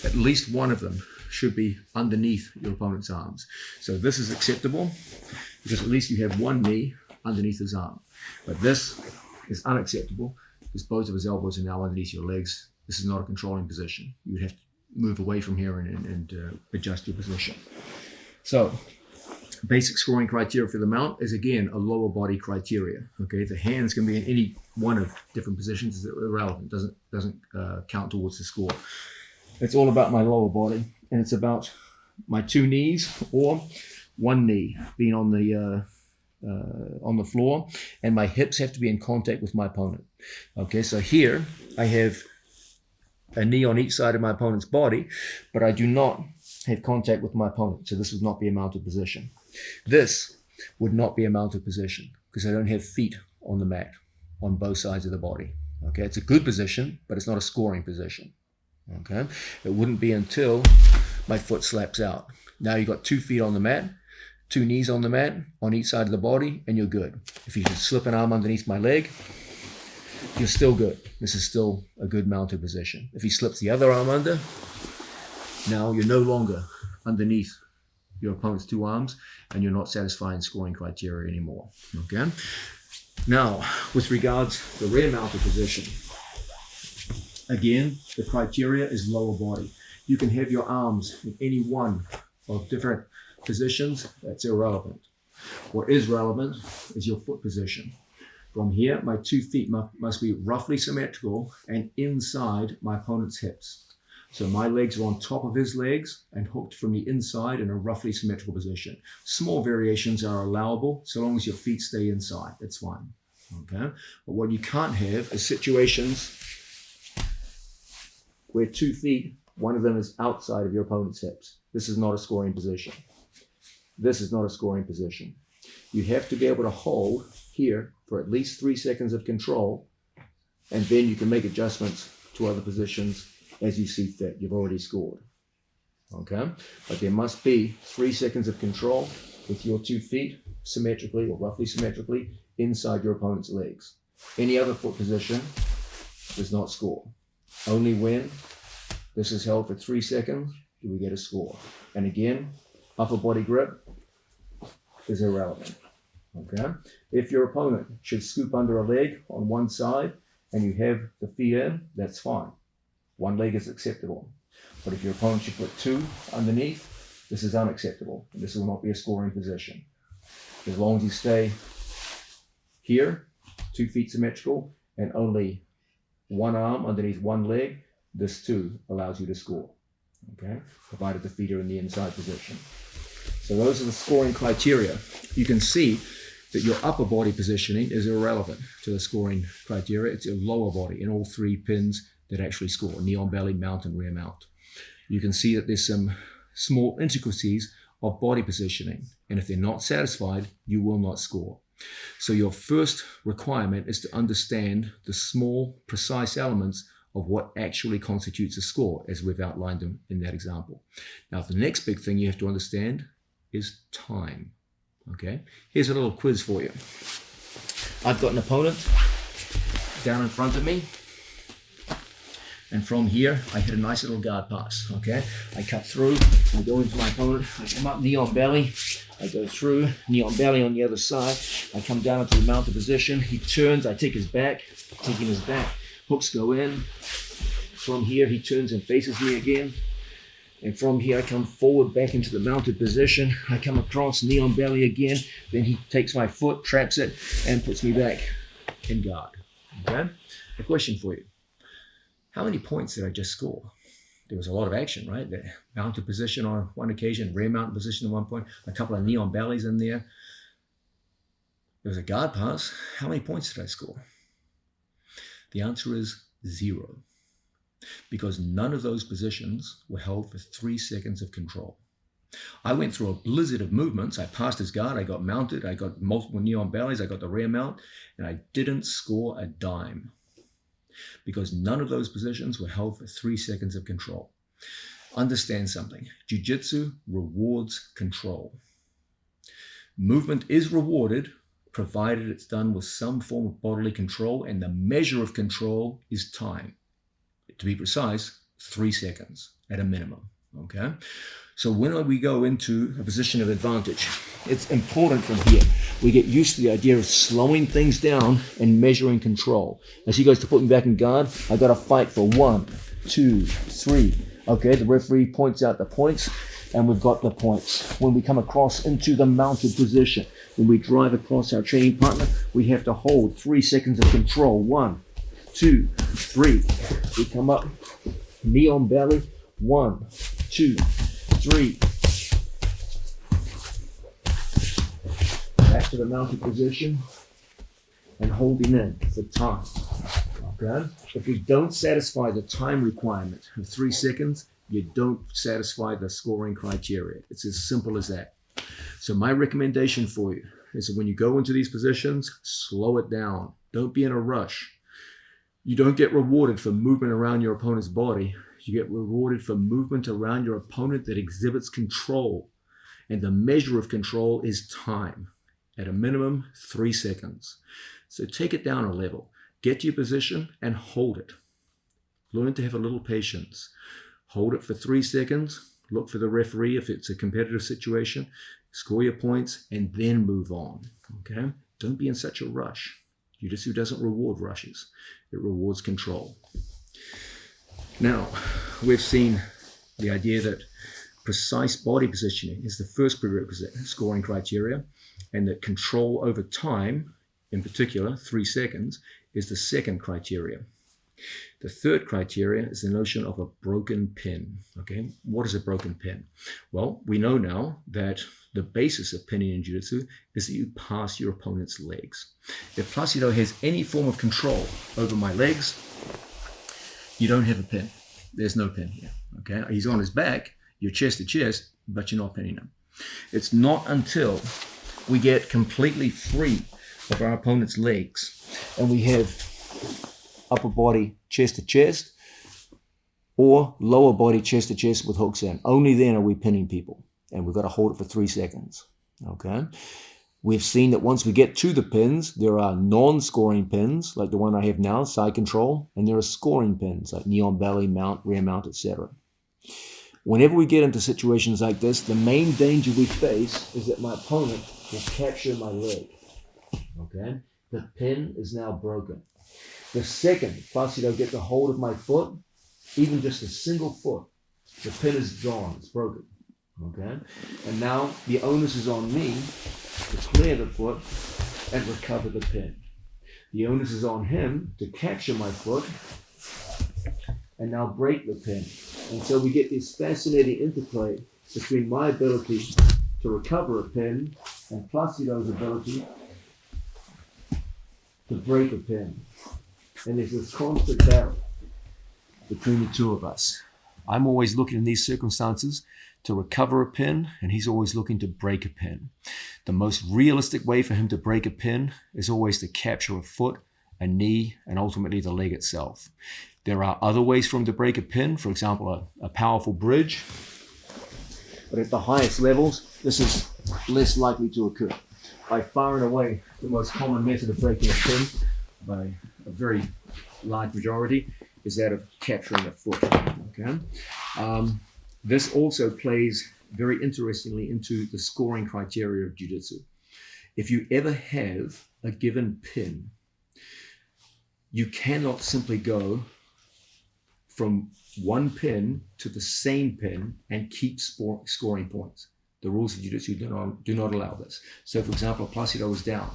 at least one of them, should be underneath your opponent's arms. So this is acceptable because at least you have one knee underneath his arm. But this is unacceptable because both of his elbows are now underneath your legs. This is not a controlling position. You would have to move away from here and adjust your position. So basic scoring criteria for the mount is, again, a lower body criteria. Okay, the hands can be in any one of different positions. It's irrelevant. Doesn't count towards the score. It's all about my lower body, and it's about my two knees or one knee being on the floor, and my hips have to be in contact with my opponent. Okay, so here I have a knee on each side of my opponent's body, but I do not have contact with my opponent, so this would not be a mounted position. This would not be a mounted position because I don't have feet on the mat on both sides of the body. Okay, it's a good position, but it's not a scoring position. Okay, it wouldn't be until my foot slaps out. Now you've got 2 feet on the mat, 2 knees on the mat on each side of the body, and you're good. If you should slip an arm underneath my leg, you're still good. This is still a good mounted position. If he slips the other arm under, now you're no longer underneath your opponent's 2 arms, and you're not satisfying scoring criteria anymore. Okay. Now, with regards to the rear mounted position, again, the criteria is lower body. You can have your arms in any one of different positions. That's irrelevant. What is relevant is your foot position. From here, my 2 feet must be roughly symmetrical and inside my opponent's hips. So my legs are on top of his legs and hooked from the inside in a roughly symmetrical position. Small variations are allowable so long as your feet stay inside. That's fine. Okay. But what you can't have is situations where 2 feet, one of them is outside of your opponent's hips. This is not a scoring position. This is not a scoring position. You have to be able to hold here for at least 3 seconds of control, and then you can make adjustments to other positions as you see fit. You've already scored. Okay? But there must be 3 seconds of control with your 2 feet symmetrically or roughly symmetrically inside your opponent's legs. Any other foot position does not score. Only when this is held for 3 seconds do we get a score. And again, upper body grip is irrelevant. Okay? If your opponent should scoop under a leg on one side and you have the feet in, that's fine. One leg is acceptable. But if your opponent should put 2 underneath, this is unacceptable. And this will not be a scoring position. As long as you stay here, 2 feet symmetrical, and only one arm underneath one leg, this too allows you to score. Okay? Provided the feet are in the inside position. So those are the scoring criteria. You can see that your upper body positioning is irrelevant to the scoring criteria. It's your lower body in all 3 pins that actually score: knee on belly, mount, and rear mount. You can see that there's some small intricacies of body positioning, and if they're not satisfied, you will not score. So your first requirement is to understand the small, precise elements of what actually constitutes a score, as we've outlined them in that example. Now, the next big thing you have to understand is time. Okay, here's a little quiz for you. I've got an opponent down in front of me, and from here I hit a nice little guard pass. Okay, I cut through, I go into my opponent, I come up knee on belly, I go through, knee on belly on the other side, I come down into the mounted position, he turns, I take his back, taking his back, hooks go in. From here he turns and faces me again. And from here I come forward back into the mounted position. I come across, knee on belly again. Then he takes my foot, traps it, and puts me back in guard. Okay? A question for you. How many points did I just score? There was a lot of action, right? The mounted position on one occasion, rear mounted position at one point, a couple of knee on bellies in there. There was a guard pass. How many points did I score? The answer is 0. because none of those positions were held for 3 seconds of control. I went through a blizzard of movements. I passed his guard, I got mounted, I got multiple knee on bellies, I got the rear mount, and I didn't score a dime because none of those positions were held for 3 seconds of control. Understand something. Jiu-jitsu rewards control. Movement is rewarded provided it's done with some form of bodily control, and the measure of control is time. To be precise, 3 seconds at a minimum. Okay? So when we go into a position of advantage, it's important from here we get used to the idea of slowing things down and measuring control. As he goes to put me back in guard, I got to fight for 1, 2, 3. Okay, the referee points out the points, and we've got the points. When we come across into the mounted position, when we drive across our training partner, we have to hold 3 seconds of control. 1, 2, 3. We come up, knee on belly. 1, 2, 3. Back to the mounted position and holding in for time. Okay? If we don't satisfy the time requirement of 3 seconds, you don't satisfy the scoring criteria. It's as simple as that. So my recommendation for you is that when you go into these positions, slow it down. Don't be in a rush. You don't get rewarded for movement around your opponent's body. You get rewarded for movement around your opponent that exhibits control. And the measure of control is time. At a minimum, 3 seconds. So take it down a level. Get to your position and hold it. Learn to have a little patience. Hold it for 3 seconds. Look for the referee if it's a competitive situation. Score your points and then move on. Okay? Don't be in such a rush. Jiu-jitsu doesn't reward rushes. It rewards control. Now, we've seen the idea that precise body positioning is the first prerequisite scoring criteria, and that control over time, in particular 3 seconds, is the second criteria. The third criteria is the notion of a broken pin. Okay, what is a broken pin? Well, we know now that the basis of pinning in jiu-jitsu is that you pass your opponent's legs. If Placido has any form of control over my legs, you don't have a pin. There's no pin here. Okay, he's on his back, you're chest to chest, but you're not pinning him. It's not until we get completely free of our opponent's legs and we have upper body chest to chest or lower body chest to chest with hooks in. Only then are we pinning people, and we've got to hold it for 3 seconds. Okay. We've seen that once we get to the pins, there are non-scoring pins like the one I have now, side control, and there are scoring pins like knee on belly, mount, rear mount, etc. Whenever we get into situations like this, the main danger we face is that my opponent will capture my leg. Okay? The pin is now broken. The second Placido gets a hold of my foot, even just a single foot, the pin is gone, it's broken. Okay? And now the onus is on me to clear the foot and recover the pin. The onus is on him to capture my foot and now break the pin. And so we get this fascinating interplay between my ability to recover a pin and Placido's ability to break a pin. And there's this constant battle between the two of us. I'm always looking in these circumstances to recover a pin, and he's always looking to break a pin. The most realistic way for him to break a pin is always to capture a foot, a knee, and ultimately the leg itself. There are other ways for him to break a pin, for example, a powerful bridge. But at the highest levels, this is less likely to occur. By far and away, the most common method of breaking a pin, by a very large majority, is that of capturing a foot. Okay? This also plays very interestingly into the scoring criteria of jiu-jitsu. If you ever have a given pin, you cannot simply go from one pin to the same pin and keep scoring points. The rules of jiu-jitsu do not allow this. So, for example, Placido is down,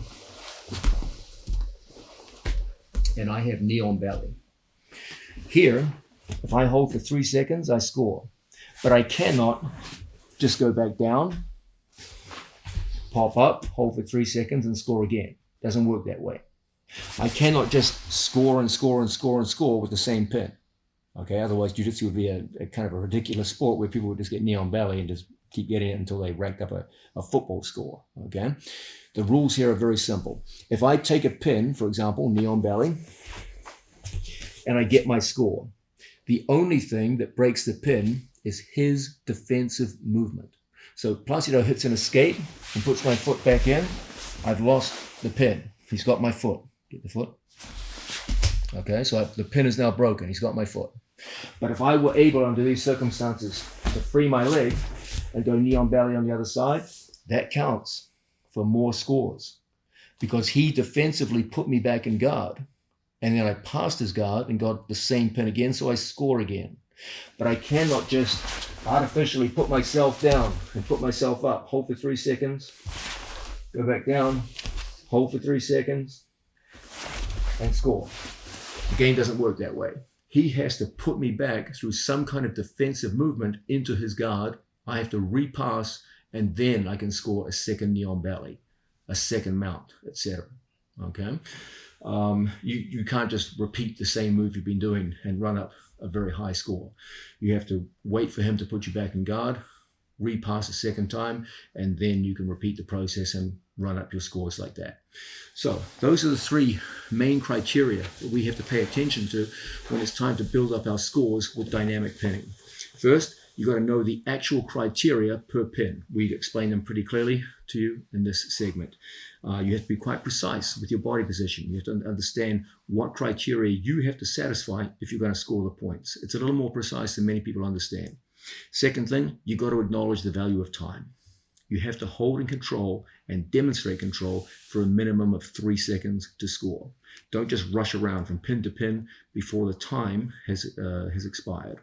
and I have knee on belly. Here, if I hold for 3 seconds, I score. But I cannot just go back down, pop up, hold for 3 seconds, and score again. It doesn't work that way. I cannot just score and score and score and score with the same pin. Okay, otherwise jiu-jitsu would be a kind of a ridiculous sport where people would just get knee on belly and just keep getting it until they racked up a football score. Okay, the rules here are very simple. If I take a pin, for example, knee on belly, and I get my score, the only thing that breaks the pin is his defensive movement. So Placido hits an escape and puts my foot back in. I've lost the pin. He's got my foot. Get the foot. Okay, so the pin is now broken. He's got my foot. But if I were able, under these circumstances, to free my leg and go knee on belly on the other side, that counts for more scores because he defensively put me back in guard. And then I passed his guard and got the same pin again, so I score again. But I cannot just artificially put myself down and put myself up. Hold for 3 seconds, go back down, hold for 3 seconds, and score. The game doesn't work that way. He has to put me back through some kind of defensive movement into his guard. I have to repass, and then I can score a second knee on belly, a second mount, etc. Okay? You can't just repeat the same move you've been doing and run up a very high score. You have to wait for him to put you back in guard, repass a second time, and then you can repeat the process and run up your scores like that. So those are the 3 main criteria that we have to pay attention to when it's time to build up our scores with dynamic pinning. First, you've got to know the actual criteria per pin. We explain them pretty clearly to you in this segment. You have to be quite precise with your body position. You have to understand what criteria you have to satisfy if you're going to score the points. It's a little more precise than many people understand. Second thing, you've got to acknowledge the value of time. You have to hold and control and demonstrate control for a minimum of 3 seconds to score. Don't just rush around from pin to pin before the time has expired.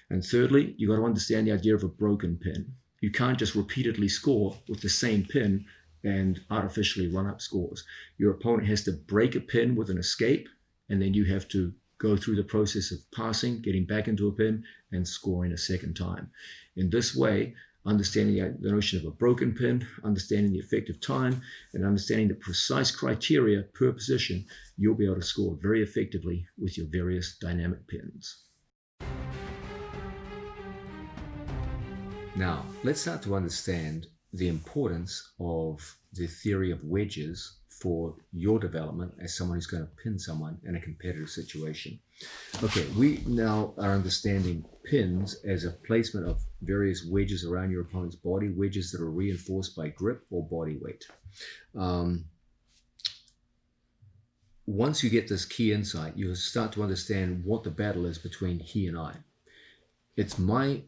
And thirdly, you've got to understand the idea of a broken pin. You can't just repeatedly score with the same pin and artificially run up scores. Your opponent has to break a pin with an escape, and then you have to go through the process of passing, getting back into a pin, and scoring a second time. In this way, understanding the notion of a broken pin, understanding the effective time, and understanding the precise criteria per position, you'll be able to score very effectively with your various dynamic pins. Now, let's start to understand the importance of the theory of wedges for your development as someone who's going to pin someone in a competitive situation. Okay, we now are understanding pins as a placement of various wedges around your opponent's body, wedges that are reinforced by grip or body weight. Once you get this key insight, you start to understand what the battle is between he and I. It's my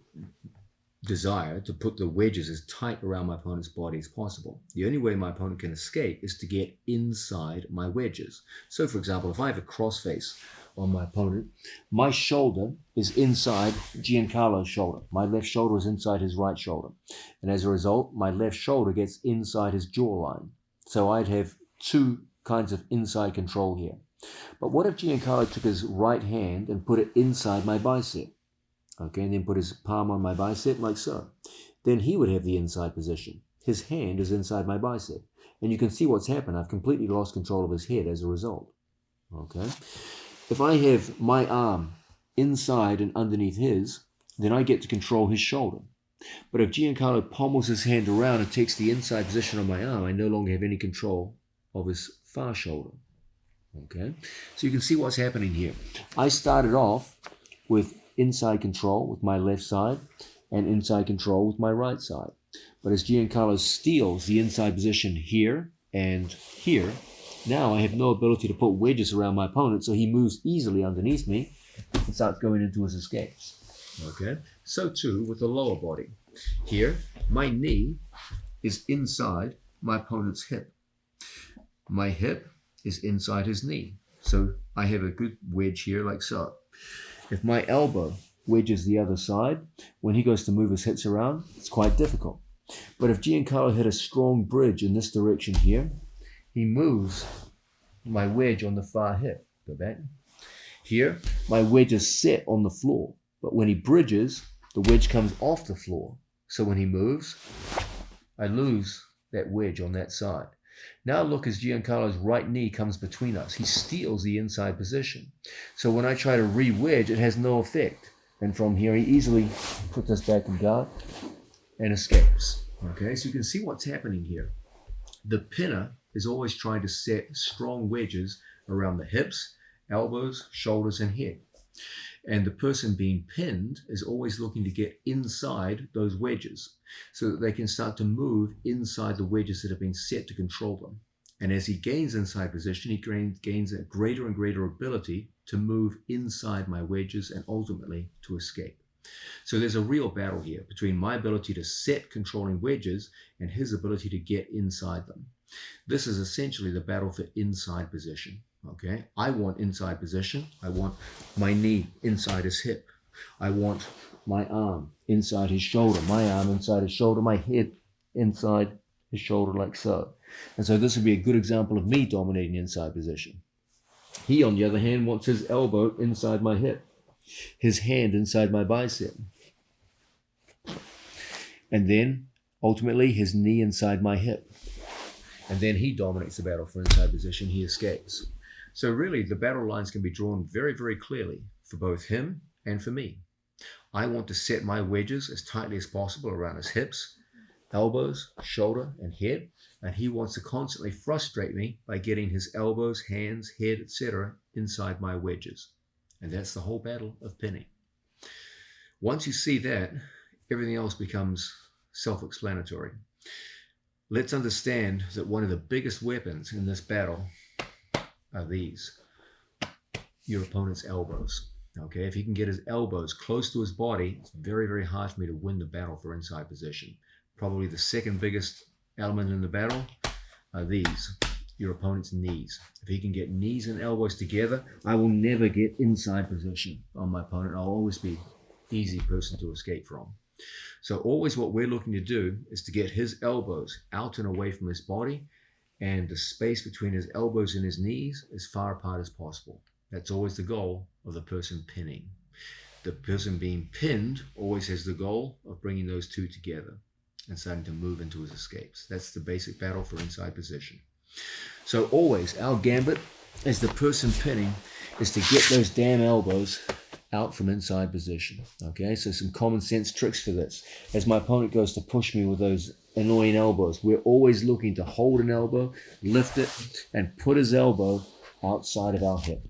desire to put the wedges as tight around my opponent's body as possible. The only way my opponent can escape is to get inside my wedges. So for example, if I have a crossface on my opponent, my shoulder is inside Giancarlo's shoulder. My left shoulder is inside his right shoulder. And as a result, my left shoulder gets inside his jawline. So I'd have 2 kinds of inside control here. But what if Giancarlo took his right hand and put it inside my bicep? Okay, and then put his palm on my bicep like so. Then he would have the inside position. His hand is inside my bicep. And you can see what's happened. I've completely lost control of his head as a result. Okay. If I have my arm inside and underneath his, then I get to control his shoulder. But if Giancarlo pommels his hand around and takes the inside position on my arm, I no longer have any control of his far shoulder. Okay. So you can see what's happening here. I started off with inside control with my left side and inside control with my right side. But as Giancarlo steals the inside position here and here, now I have no ability to put wedges around my opponent, so he moves easily underneath me and starts going into his escapes. Okay, so too with the lower body. Here, my knee is inside my opponent's hip. My hip is inside his knee. So I have a good wedge here like so. If my elbow wedges the other side, when he goes to move his hips around, it's quite difficult. But if Giancarlo had a strong bridge in this direction here, he moves my wedge on the far hip. Go back. Here, my wedge is set on the floor. But when he bridges, the wedge comes off the floor. So when he moves, I lose that wedge on that side. Now look as Giancarlo's right knee comes between us. He steals the inside position. So when I try to re-wedge, it has no effect. And from here, he easily puts us back in guard and escapes. Okay, so you can see what's happening here. The pinner is always trying to set strong wedges around the hips, elbows, shoulders, and head. And the person being pinned is always looking to get inside those wedges so that they can start to move inside the wedges that have been set to control them. And as he gains inside position, he gains a greater and greater ability to move inside my wedges and ultimately to escape. So there's a real battle here between my ability to set controlling wedges and his ability to get inside them. This is essentially the battle for inside position. Okay, I want inside position. I want my knee inside his hip. I want my arm inside his shoulder, my arm inside his shoulder, my head inside his shoulder like so. And so this would be a good example of me dominating inside position. He, on the other hand, wants his elbow inside my hip, his hand inside my bicep, and then ultimately his knee inside my hip. And then he dominates the battle for inside position. He escapes. So really, the battle lines can be drawn very, very clearly for both him and for me. I want to set my wedges as tightly as possible around his hips, elbows, shoulder, and head, and he wants to constantly frustrate me by getting his elbows, hands, head, etc. inside my wedges. And that's the whole battle of pinning. Once you see that, everything else becomes self-explanatory. Let's understand that one of the biggest weapons in this battle are these, your opponent's elbows. Okay, if he can get his elbows close to his body, it's very, very hard for me to win the battle for inside position. Probably the second biggest element in the battle are these, your opponent's knees. If he can get knees and elbows together, I will never get inside position on my opponent. I'll always be an easy person to escape from. So always what we're looking to do is to get his elbows out and away from his body, and the space between his elbows and his knees as far apart as possible. That's always the goal of the person pinning. The person being pinned always has the goal of bringing those two together and starting to move into his escapes. That's the basic battle for inside position. So always our gambit as the person pinning is to get those damn elbows out from inside position. Okay, so some common sense tricks for this. As my opponent goes to push me with those annoying elbows, we're always looking to hold an elbow, lift it, and put his elbow outside of our hip.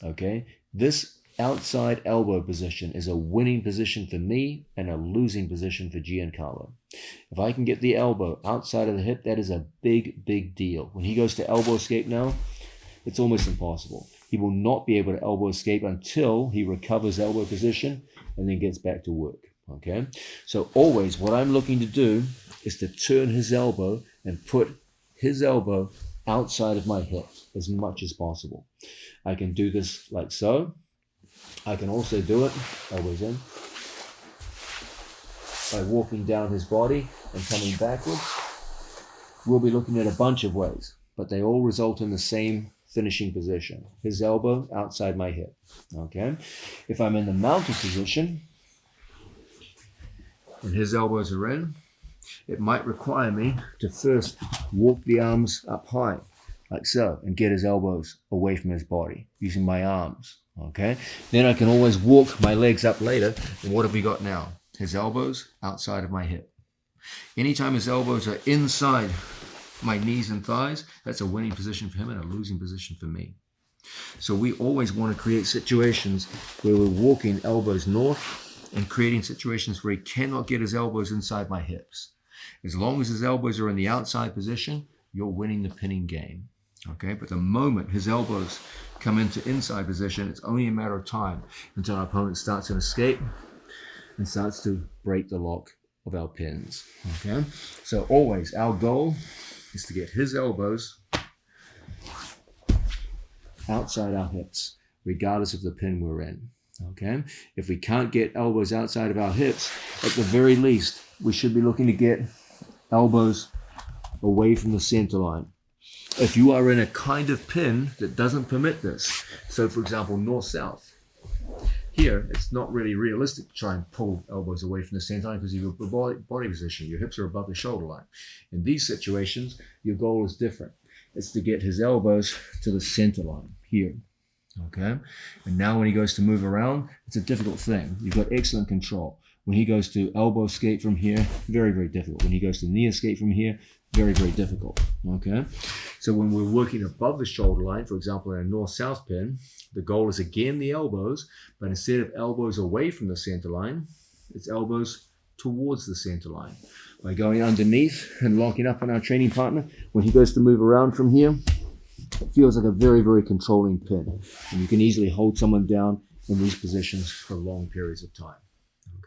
Okay, this outside elbow position is a winning position for me and a losing position for Giancarlo. If I can get the elbow outside of the hip, that is a big, big deal. When he goes to elbow escape now, it's almost impossible. He will not be able to elbow escape until he recovers elbow position and then gets back to work. Okay, so always what I'm looking to do is to turn his elbow and put his elbow outside of my hip as much as possible. I can do this like so. I can also do it, elbows in, by walking down his body and coming backwards. We'll be looking at a bunch of ways, but they all result in the same finishing position. His elbow outside my hip. Okay. If I'm in the mounted position and his elbows are in, it might require me to first walk the arms up high, like so, and get his elbows away from his body using my arms. Okay. Then I can always walk my legs up later. And what have we got now? His elbows outside of my hip. Anytime his elbows are inside my knees and thighs, that's a winning position for him and a losing position for me. So we always want to create situations where we're walking elbows north and creating situations where he cannot get his elbows inside my hips. As long as his elbows are in the outside position, you're winning the pinning game. Okay, but the moment his elbows come into inside position, it's only a matter of time until our opponent starts an escape and starts to break the lock of our pins. Okay, so always our goal is to get his elbows outside our hips, regardless of the pin we're in. Okay, if we can't get elbows outside of our hips, at the very least, we should be looking to get elbows away from the center line. If you are in a kind of pin that doesn't permit this, so for example, north-south, here, it's not really realistic to try and pull elbows away from the center line because of your body position. Your hips are above the shoulder line. In these situations, your goal is different. It's to get his elbows to the center line here. Okay? And now when he goes to move around, it's a difficult thing. You've got excellent control. When he goes to elbow escape from here, very, very difficult. When he goes to knee escape from here, very, very difficult. Okay? So when we're working above the shoulder line, for example, in a north-south pin, the goal is again the elbows, but instead of elbows away from the center line, it's elbows towards the center line. By going underneath and locking up on our training partner, when he goes to move around from here, it feels like a very, very controlling pin. And you can easily hold someone down in these positions for long periods of time.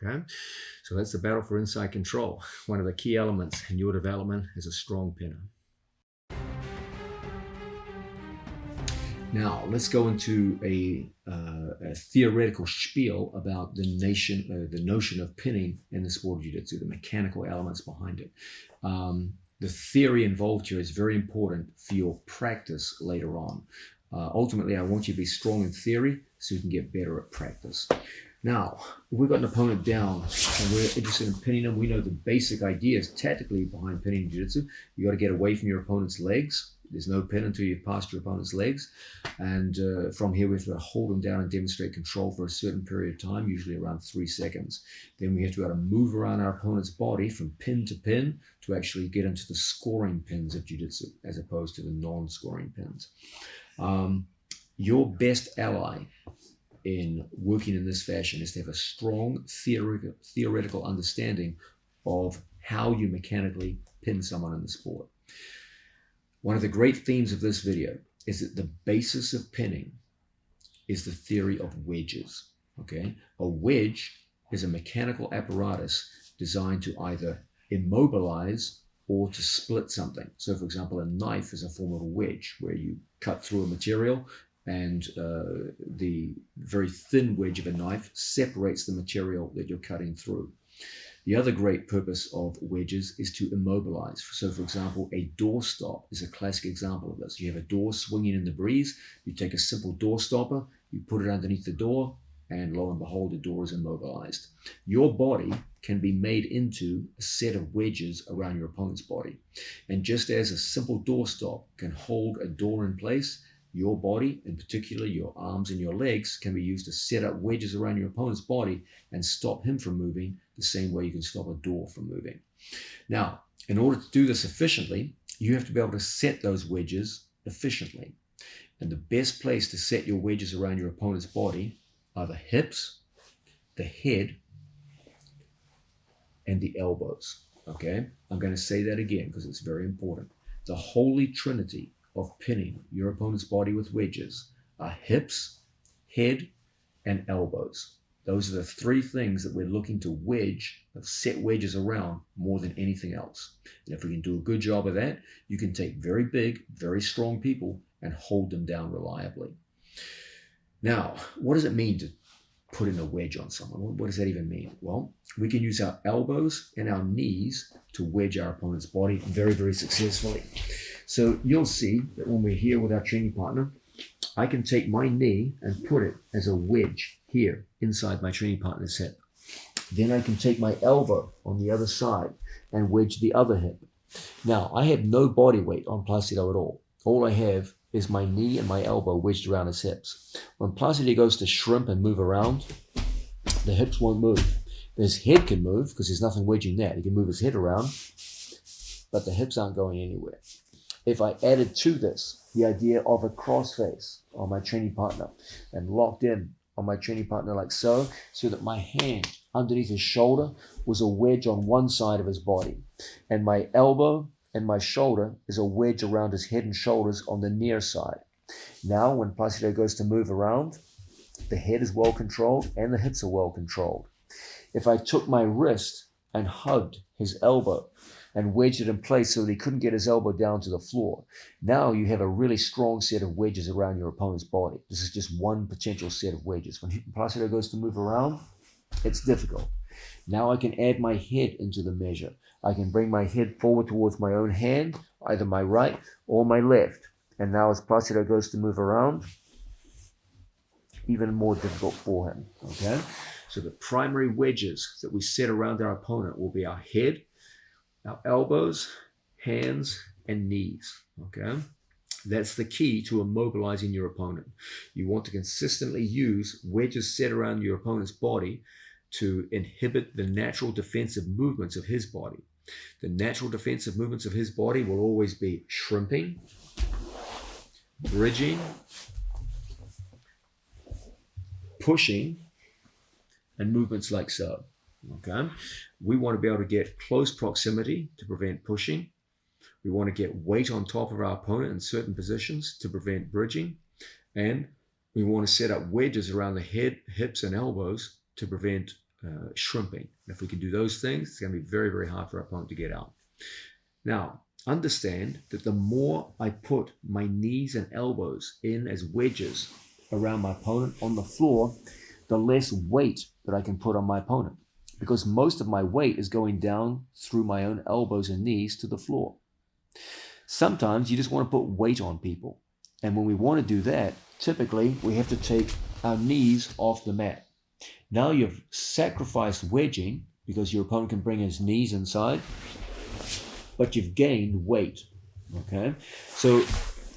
Okay? So that's the battle for inside control. One of the key elements in your development is a strong pinner. Now, let's go into a theoretical spiel about the notion of pinning in the sport of jiu-jitsu, the mechanical elements behind it. The theory involved here is very important for your practice later on. Ultimately, I want you to be strong in theory so you can get better at practice. Now, if we've got an opponent down and we're interested in pinning them, we know the basic ideas tactically behind pinning jiu-jitsu. You got to get away from your opponent's legs. There's no pin until you've passed your opponent's legs. And from here, we have to hold them down and demonstrate control for a certain period of time, usually around 3 seconds. Then we have to be able to move around our opponent's body from pin to pin to actually get into the scoring pins of jiu-jitsu, as opposed to the non-scoring pins. Your best ally in working in this fashion is to have a strong theoretical understanding of how you mechanically pin someone in the sport. One of the great themes of this video is that the basis of pinning is the theory of wedges. Okay? A wedge is a mechanical apparatus designed to either immobilize or to split something. So, for example, a knife is a form of a wedge where you cut through a material and the very thin wedge of a knife separates the material that you're cutting through. The other great purpose of wedges is to immobilize. So, for example, a doorstop is a classic example of this. You have a door swinging in the breeze. You take a simple door stopper, you put it underneath the door, and lo and behold, the door is immobilized. Your body can be made into a set of wedges around your opponent's body. And just as a simple doorstop can hold a door in place, your body, in particular your arms and your legs, can be used to set up wedges around your opponent's body and stop him from moving the same way you can stop a door from moving. Now, in order to do this efficiently, you have to be able to set those wedges efficiently. And the best place to set your wedges around your opponent's body are the hips, the head, and the elbows. Okay? I'm going to say that again because it's very important. The holy trinity of pinning your opponent's body with wedges are hips, head, and elbows. Those are the three things that we're looking to set wedges around more than anything else. And if we can do a good job of that, you can take very big, very strong people and hold them down reliably. Now, what does it mean to put in a wedge on someone? What does that even mean? Well, we can use our elbows and our knees to wedge our opponent's body very, very successfully. So you'll see that when we're here with our training partner, I can take my knee and put it as a wedge here inside my training partner's hip. Then I can take my elbow on the other side and wedge the other hip. Now, I have no body weight on Placido at all. All I have is my knee and my elbow wedged around his hips. When Placido goes to shrimp and move around, the hips won't move. His head can move because there's nothing wedging that. He can move his head around, but the hips aren't going anywhere. If I added to this the idea of a crossface on my training partner and locked in on my training partner like so that my hand underneath his shoulder was a wedge on one side of his body, and my elbow and my shoulder is a wedge around his head and shoulders on the near side. Now, when Placido goes to move around, the head is well controlled and the hips are well controlled. If I took my wrist and hugged his elbow and wedged it in place so that he couldn't get his elbow down to the floor, now you have a really strong set of wedges around your opponent's body. This is just one potential set of wedges. When Placido goes to move around, it's difficult. Now I can add my head into the measure. I can bring my head forward towards my own hand, either my right or my left. And now as Placido goes to move around, even more difficult for him. Okay, so the primary wedges that we set around our opponent will be our head, our elbows, hands, and knees. Okay, that's the key to immobilizing your opponent. You want to consistently use wedges set around your opponent's body to inhibit the natural defensive movements of his body. The natural defensive movements of his body will always be shrimping, bridging, pushing, and movements like so. Okay, we want to be able to get close proximity to prevent pushing. We want to get weight on top of our opponent in certain positions to prevent bridging. And we want to set up wedges around the head, hips, and elbows to prevent shrimping. And if we can do those things, it's going to be very, very hard for our opponent to get out. Now, understand that the more I put my knees and elbows in as wedges around my opponent on the floor, the less weight that I can put on my opponent, because most of my weight is going down through my own elbows and knees to the floor. Sometimes you just want to put weight on people. And when we want to do that, typically we have to take our knees off the mat. Now you've sacrificed wedging because your opponent can bring his knees inside, but you've gained weight. Okay? So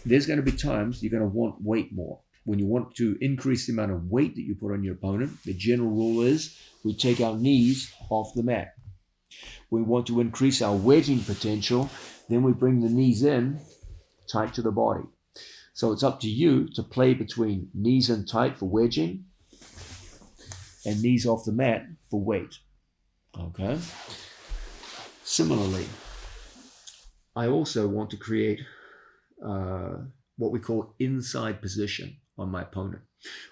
there's going to be times you're going to want weight more. When you want to increase the amount of weight that you put on your opponent, the general rule is we take our knees off the mat. We want to increase our wedging potential, then we bring the knees in tight to the body. So it's up to you to play between knees in tight for wedging and knees off the mat for weight. Okay? Similarly, I also want to create what we call inside position on my opponent.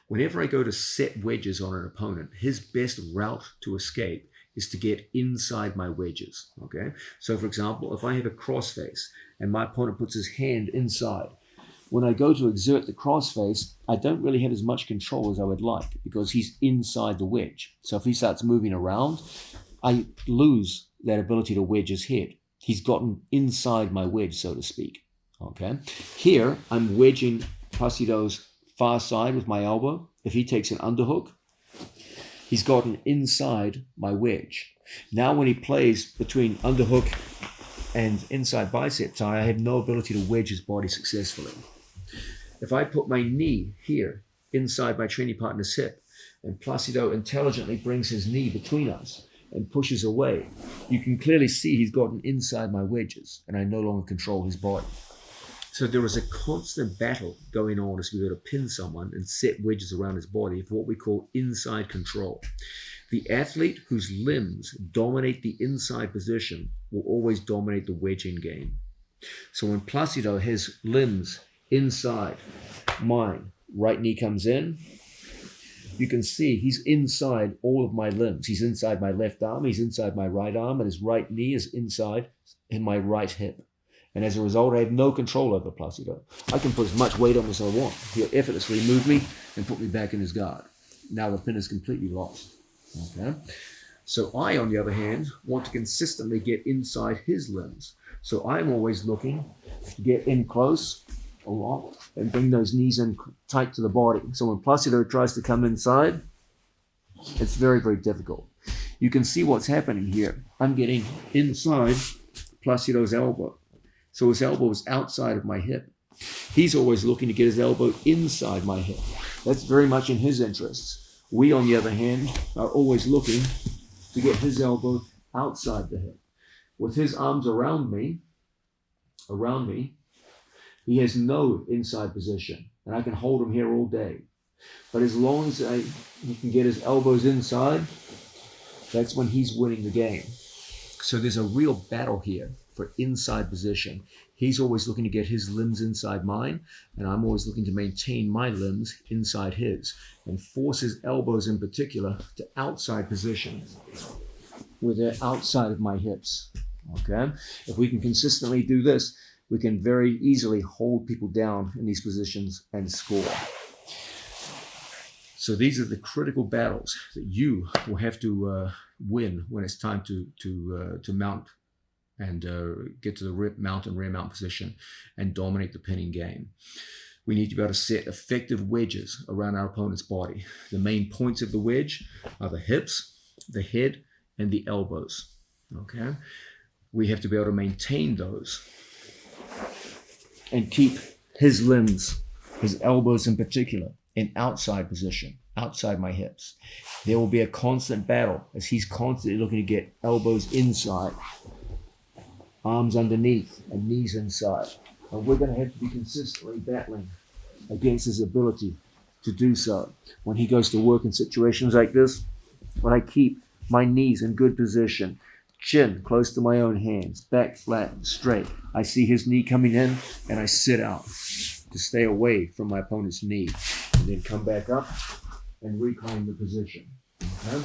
Whenever I go to set wedges on an opponent, his best route to escape is to get inside my wedges. Okay? So for example, if I have a crossface and my opponent puts his hand inside, when I go to exert the crossface, I don't really have as much control as I would like because he's inside the wedge. So if he starts moving around, I lose that ability to wedge his head. He's gotten inside my wedge, so to speak. Okay? Here, I'm wedging Placido's far side with my elbow. If he takes an underhook, he's gotten inside my wedge. Now when he plays between underhook and inside bicep tie, I have no ability to wedge his body successfully. If I put my knee here inside my training partner's hip and Placido intelligently brings his knee between us and pushes away, you can clearly see he's gotten inside my wedges and I no longer control his body. So there is a constant battle going on as we go to pin someone and set wedges around his body for what we call inside control. The athlete whose limbs dominate the inside position will always dominate the wedging game. So when Placido has limbs inside mine, right knee comes in, you can see he's inside all of my limbs. He's inside my left arm, he's inside my right arm, and his right knee is inside in my right hip. And as a result, I have no control over Placido. I can put as much weight on as I want. He'll effortlessly move me and put me back in his guard. Now the pin is completely lost. Okay? So I, on the other hand, want to consistently get inside his limbs. So I'm always looking to get in close a lot and bring those knees in tight to the body. So when Placido tries to come inside, it's very, very difficult. You can see what's happening here. I'm getting inside Placido's elbow. So his elbow is outside of my hip. He's always looking to get his elbow inside my hip. That's very much in his interests. We, on the other hand, are always looking to get his elbow outside the hip. With his arms around me, he has no inside position, and I can hold him here all day. But as long as he can get his elbows inside, that's when he's winning the game. So there's a real battle here for inside position. He's always looking to get his limbs inside mine, and I'm always looking to maintain my limbs inside his, and force his elbows in particular to outside positions where they're outside of my hips. Okay? If we can consistently do this, we can very easily hold people down in these positions and score. So these are the critical battles that you will have to win when it's time to mount and get to the mount and rear mount position and dominate the pinning game. We need to be able to set effective wedges around our opponent's body. The main points of the wedge are the hips, the head, and the elbows. Okay? We have to be able to maintain those and keep his limbs, his elbows in particular, in outside position, outside my hips. There will be a constant battle as he's constantly looking to get elbows inside, arms underneath, and knees inside. And we're going to have to be consistently battling against his ability to do so. When he goes to work in situations like this, when I keep my knees in good position, chin close to my own hands, back flat and straight, I see his knee coming in and I sit out to stay away from my opponent's knee, and then come back up and reclaim the position. Okay?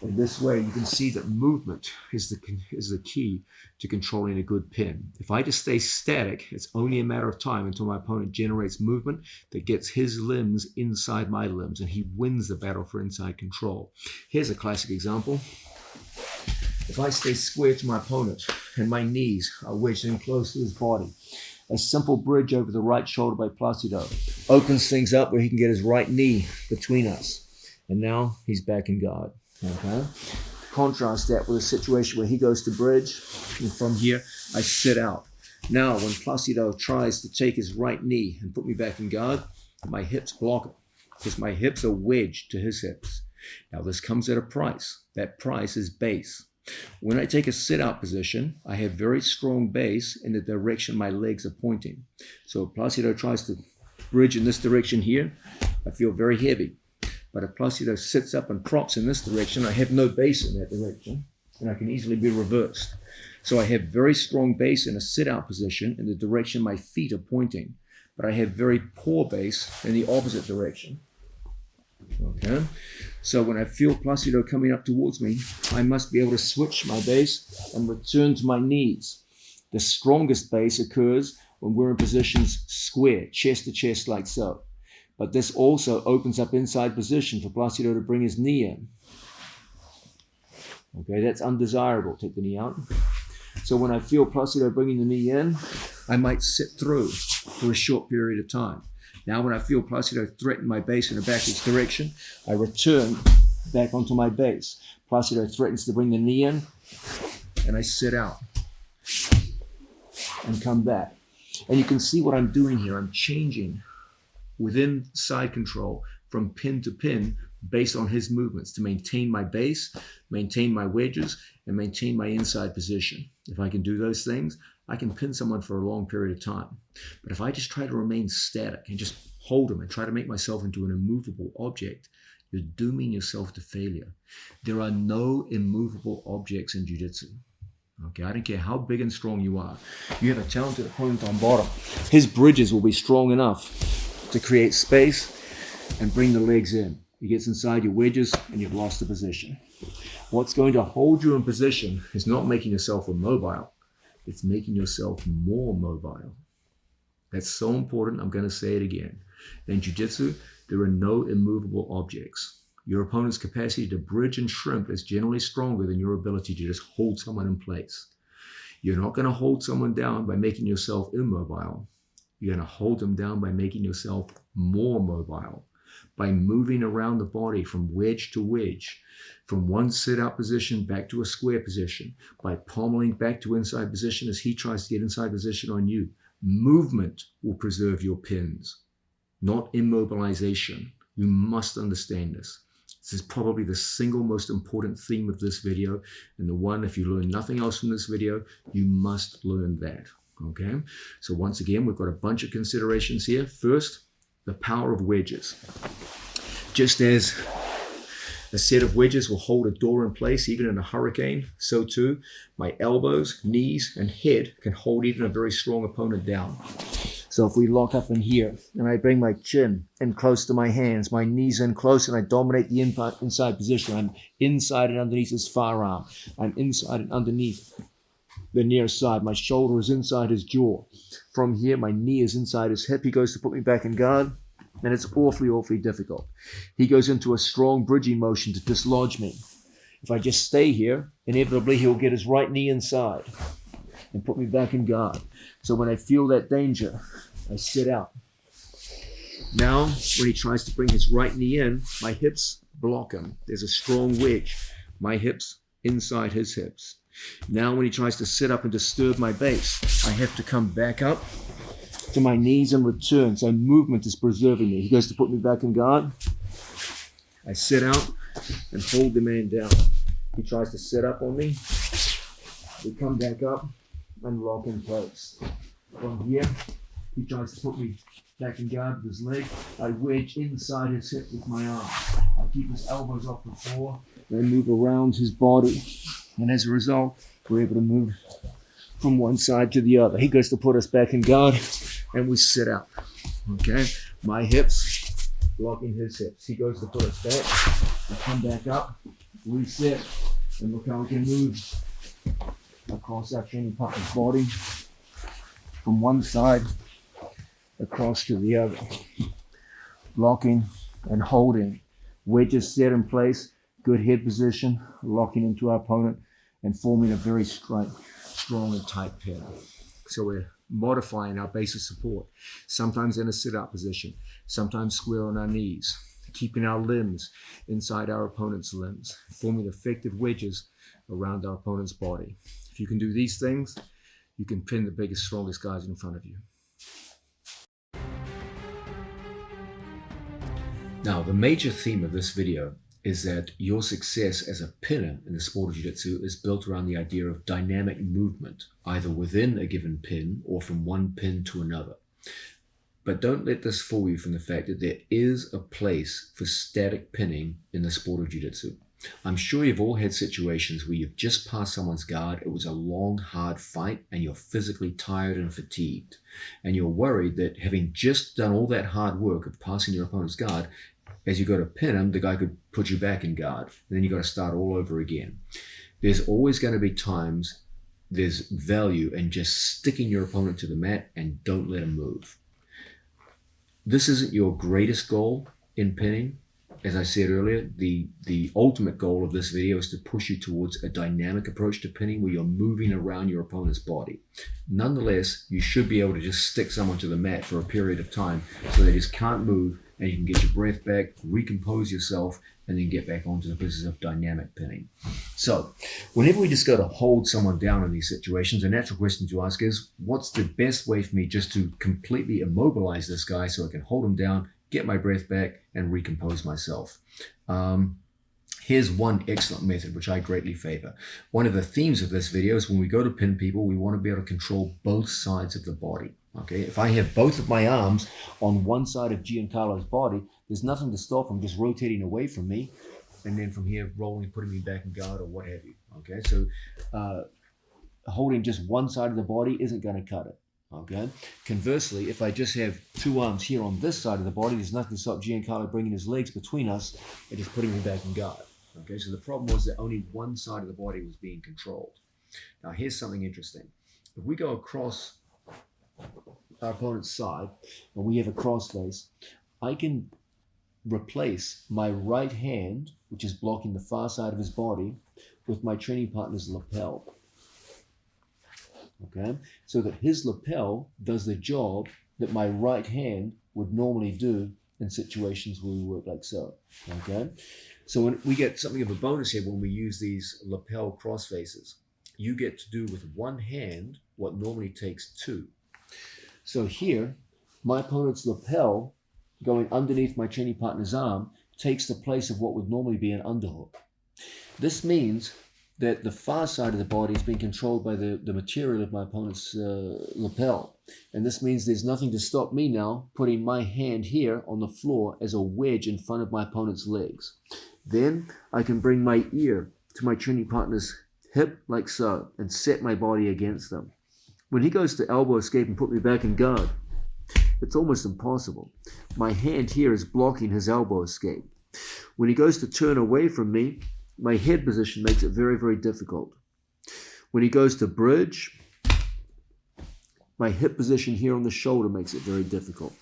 In this way, you can see that movement is the key to controlling a good pin. If I just stay static, it's only a matter of time until my opponent generates movement that gets his limbs inside my limbs, and he wins the battle for inside control. Here's a classic example. If I stay square to my opponent and my knees are wedged in close to his body, a simple bridge over the right shoulder by Placido opens things up where he can get his right knee between us. And now he's back in guard. Okay? Contrast that with a situation where he goes to bridge, and from here I sit out. Now when Placido tries to take his right knee and put me back in guard, my hips block it because my hips are wedged to his hips. Now this comes at a price. That price is base. When I take a sit-out position, I have very strong base in the direction my legs are pointing. So if Placido tries to bridge in this direction here, I feel very heavy. But if Placido sits up and props in this direction, I have no base in that direction, and I can easily be reversed. So I have very strong base in a sit-out position in the direction my feet are pointing, but I have very poor base in the opposite direction. Okay, so when I feel Placido coming up towards me, I must be able to switch my base and return to my knees. The strongest base occurs when we're in positions square, chest to chest like so. But this also opens up inside position for Placido to bring his knee in. Okay, that's undesirable. Take the knee out. So when I feel Placido bringing the knee in, I might sit through for a short period of time. Now when I feel Placido threaten my base in a backwards direction, I return back onto my base. Placido threatens to bring the knee in, and I sit out and come back. And you can see what I'm doing here. I'm changing within side control from pin to pin based on his movements to maintain my base, maintain my wedges, and maintain my inside position. If I can do those things, I can pin someone for a long period of time. But if I just try to remain static and just hold them and try to make myself into an immovable object, you're dooming yourself to failure. There are no immovable objects in jiu-jitsu. Okay, I don't care how big and strong you are. You have a talented opponent on bottom. His bridges will be strong enough to create space and bring the legs in. He gets inside your wedges and you've lost the position. What's going to hold you in position is not making yourself immobile. It's making yourself more mobile. That's so important, I'm going to say it again. In jiu-jitsu, there are no immovable objects. Your opponent's capacity to bridge and shrimp is generally stronger than your ability to just hold someone in place. You're not going to hold someone down by making yourself immobile. You're going to hold them down by making yourself more mobile, by moving around the body from wedge to wedge, from one sit-out position back to a square position, by pommeling back to inside position as he tries to get inside position on you. Movement will preserve your pins, not immobilization. You must understand this. This is probably the single most important theme of this video, and the one, if you learn nothing else from this video, you must learn that. Okay? So once again, we've got a bunch of considerations here. First, the power of wedges. Just as a set of wedges will hold a door in place even in a hurricane, so too my elbows, knees, and head can hold even a very strong opponent down. So if we lock up in here and I bring my chin in close to my hands, my knees in close, and I dominate the inside position, I'm inside and underneath his far arm. I'm inside and underneath the near side. My shoulder is inside his jaw. From here, my knee is inside his hip. He goes to put me back in guard, and it's awfully difficult. He goes into a strong bridging motion to dislodge me. If I just stay here, inevitably he'll get his right knee inside and put me back in guard. So when I feel that danger, I sit out Now, when he tries to bring his right knee in, my hips block him. There's a strong wedge. My hips inside his hips. Now, when he tries to sit up and disturb my base, I have to come back up to my knees and return. So movement is preserving me. He goes to put me back in guard. I sit out and hold the man down. He tries to sit up on me. We come back up and lock in place. From here, he tries to put me back in guard with his leg. I wedge inside his hip with my arm. I keep his elbows off the floor, then move around his body. And as a result, we're able to move from one side to the other. He goes to put us back in guard, and we sit out. Okay? My hips blocking his hips. He goes to put us back. I come back up, reset, and look how we can move across our training partner's body from one side across to the other. Blocking and holding. Wedges set in place, good head position, locking into our opponent and forming a very strong and tight pin. So we're modifying our base of support, sometimes in a sit-up position, sometimes square on our knees, keeping our limbs inside our opponent's limbs, forming effective wedges around our opponent's body. If you can do these things, you can pin the biggest, strongest guys in front of you. Now, the major theme of this video is that your success as a pinner in the sport of jiu-jitsu is built around the idea of dynamic movement, either within a given pin or from one pin to another. But don't let this fool you from the fact that there is a place for static pinning in the sport of jiu-jitsu. I'm sure you've all had situations where you've just passed someone's guard, it was a long, hard fight, and you're physically tired and fatigued. And you're worried that having just done all that hard work of passing your opponent's guard, as you go to pin him, the guy could put you back in guard. And then you got to start all over again. There's always going to be times there's value in just sticking your opponent to the mat and don't let him move. This isn't your greatest goal in pinning. As I said earlier, the ultimate goal of this video is to push you towards a dynamic approach to pinning where you're moving around your opponent's body. Nonetheless, you should be able to just stick someone to the mat for a period of time so they just can't move, and you can get your breath back, recompose yourself, and then get back onto the business of dynamic pinning. So, whenever we just go to hold someone down in these situations, a natural question to ask is, what's the best way for me just to completely immobilize this guy so I can hold him down, get my breath back, and recompose myself? Here's one excellent method, which I greatly favor. One of the themes of this video is when we go to pin people, we want to be able to control both sides of the body. Okay, if I have both of my arms on one side of Giancarlo's body, there's nothing to stop him just rotating away from me, and then from here rolling, putting me back in guard or what have you. Okay, so holding just one side of the body isn't going to cut it. Okay. Conversely, if I just have two arms here on this side of the body, there's nothing to stop Giancarlo bringing his legs between us and just putting me back in guard. Okay, so the problem was that only one side of the body was being controlled. Now, here's something interesting. If we go across our opponent's side and we have a cross face, I can replace my right hand, which is blocking the far side of his body, with my training partner's lapel. Okay, so that his lapel does the job that my right hand would normally do in situations where we work like so. Okay, so when we get something of a bonus here when we use these lapel cross faces, you get to do with one hand what normally takes two. So here, my opponent's lapel going underneath my training partner's arm takes the place of what would normally be an underhook. This means that the far side of the body is being controlled by the material of my opponent's lapel. And this means there's nothing to stop me now putting my hand here on the floor as a wedge in front of my opponent's legs. Then I can bring my ear to my training partner's hip like so and set my body against them. When he goes to elbow escape and put me back in guard, it's almost impossible. My hand here is blocking his elbow escape. When he goes to turn away from me, my head position makes it very, very difficult. When he goes to bridge, my hip position here on the shoulder makes it very difficult.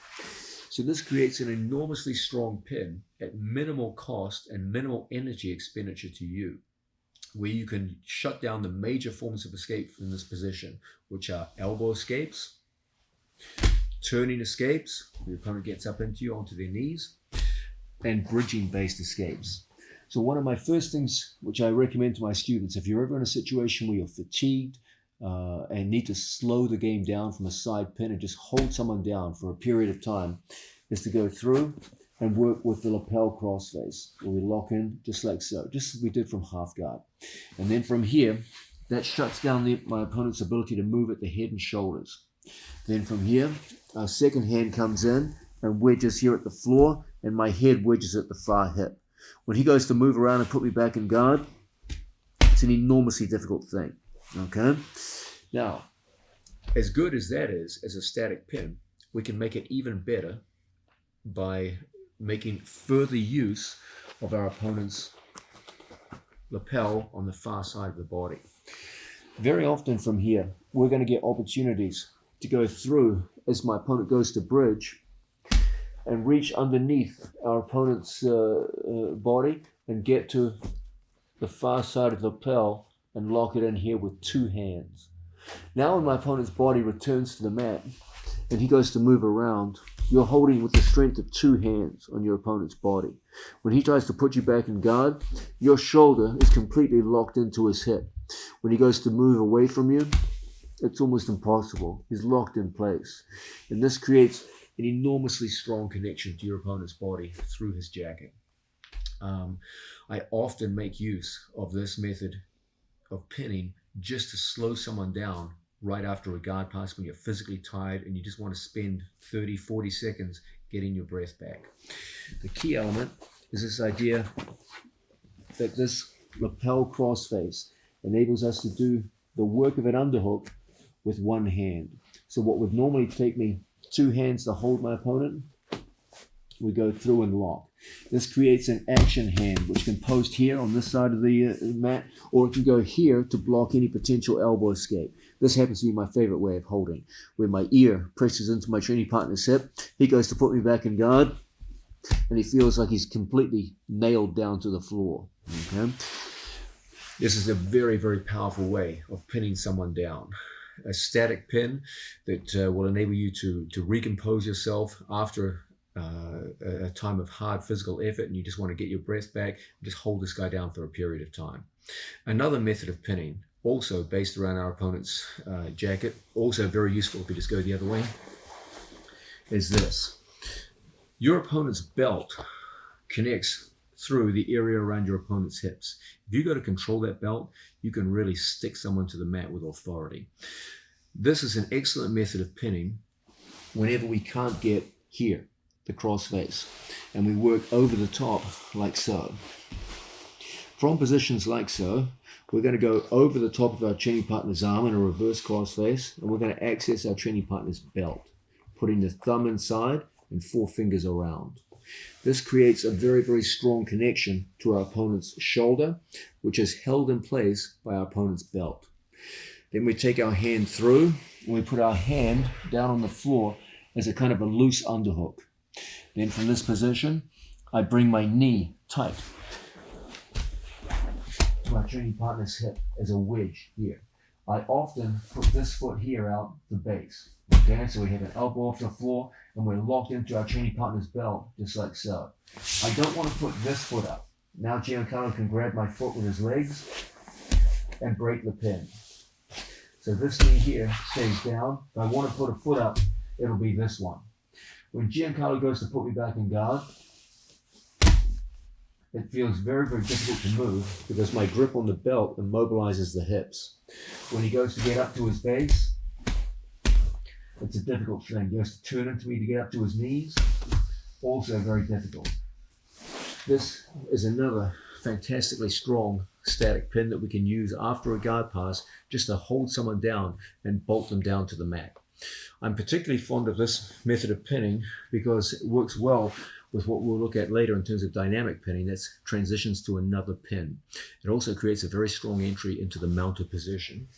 So this creates an enormously strong pin at minimal cost and minimal energy expenditure to you, where you can shut down the major forms of escape from this position, which are elbow escapes, turning escapes, the opponent gets up into you onto their knees, and bridging based escapes. So one of my first things which I recommend to my students, if you're ever in a situation where you're fatigued and need to slow the game down from a side pin and just hold someone down for a period of time, is to go through and work with the lapel crossface, where we lock in just like so, just as we did from half guard. And then from here, that shuts down my opponent's ability to move at the head and shoulders. Then from here, our second hand comes in and wedges here at the floor, and my head wedges at the far hip. When he goes to move around and put me back in guard, it's an enormously difficult thing, okay? Now, as good as that is as a static pin, we can make it even better by making further use of our opponent's lapel on the far side of the body. Very often from here, we're going to get opportunities to go through as my opponent goes to bridge and reach underneath our opponent's body and get to the far side of the lapel and lock it in here with two hands. Now when my opponent's body returns to the mat and he goes to move around, you're holding with the strength of two hands on your opponent's body. When he tries to put you back in guard, your shoulder is completely locked into his hip. When he goes to move away from you, it's almost impossible. He's locked in place. And this creates an enormously strong connection to your opponent's body through his jacket. I often make use of this method of pinning just to slow someone down right after a guard pass when you're physically tired and you just want to spend 30, 40 seconds getting your breath back. The key element is this idea that this lapel crossface enables us to do the work of an underhook with one hand. So what would normally take me two hands to hold my opponent, we go through and lock. This creates an action hand which can post here on this side of the mat, or it can go here to block any potential elbow escape. This happens to be my favorite way of holding, where my ear presses into my training partner's hip. He goes to put me back in guard, and he feels like he's completely nailed down to the floor. Okay? This is a very, very powerful way of pinning someone down. A static pin that will enable you to recompose yourself after a time of hard physical effort and you just want to get your breath back, just hold this guy down for a period of time. Another method of pinning, also based around our opponent's jacket, also very useful if you just go the other way, is this. Your opponent's belt connects through the area around your opponent's hips. If you go to control that belt, you can really stick someone to the mat with authority. This is an excellent method of pinning whenever we can't get here, the cross face, and we work over the top like so. From positions like so, we're going to go over the top of our training partner's arm in a reverse cross face, and we're going to access our training partner's belt, putting the thumb inside and four fingers around. This creates a very, very strong connection to our opponent's shoulder, which is held in place by our opponent's belt. Then we take our hand through and we put our hand down on the floor as a kind of a loose underhook. Then from this position, I bring my knee tight to our training partner's hip as a wedge here. I often put this foot here out the base. Okay, so we have an elbow off the floor and we're locked into our training partner's belt, just like so. I don't want to put this foot up. Now Giancarlo can grab my foot with his legs and break the pin. So this knee here stays down. If I want to put a foot up, it'll be this one. When Giancarlo goes to put me back in guard, it feels very, very difficult to move because my grip on the belt immobilizes the hips. When he goes to get up to his base, it's a difficult thing. He has to turn into me to get up to his knees. Also very difficult. This is another fantastically strong static pin that we can use after a guard pass just to hold someone down and bolt them down to the mat. I'm particularly fond of this method of pinning because it works well with what we'll look at later in terms of dynamic pinning. That's transitions to another pin. It also creates a very strong entry into the mounted position.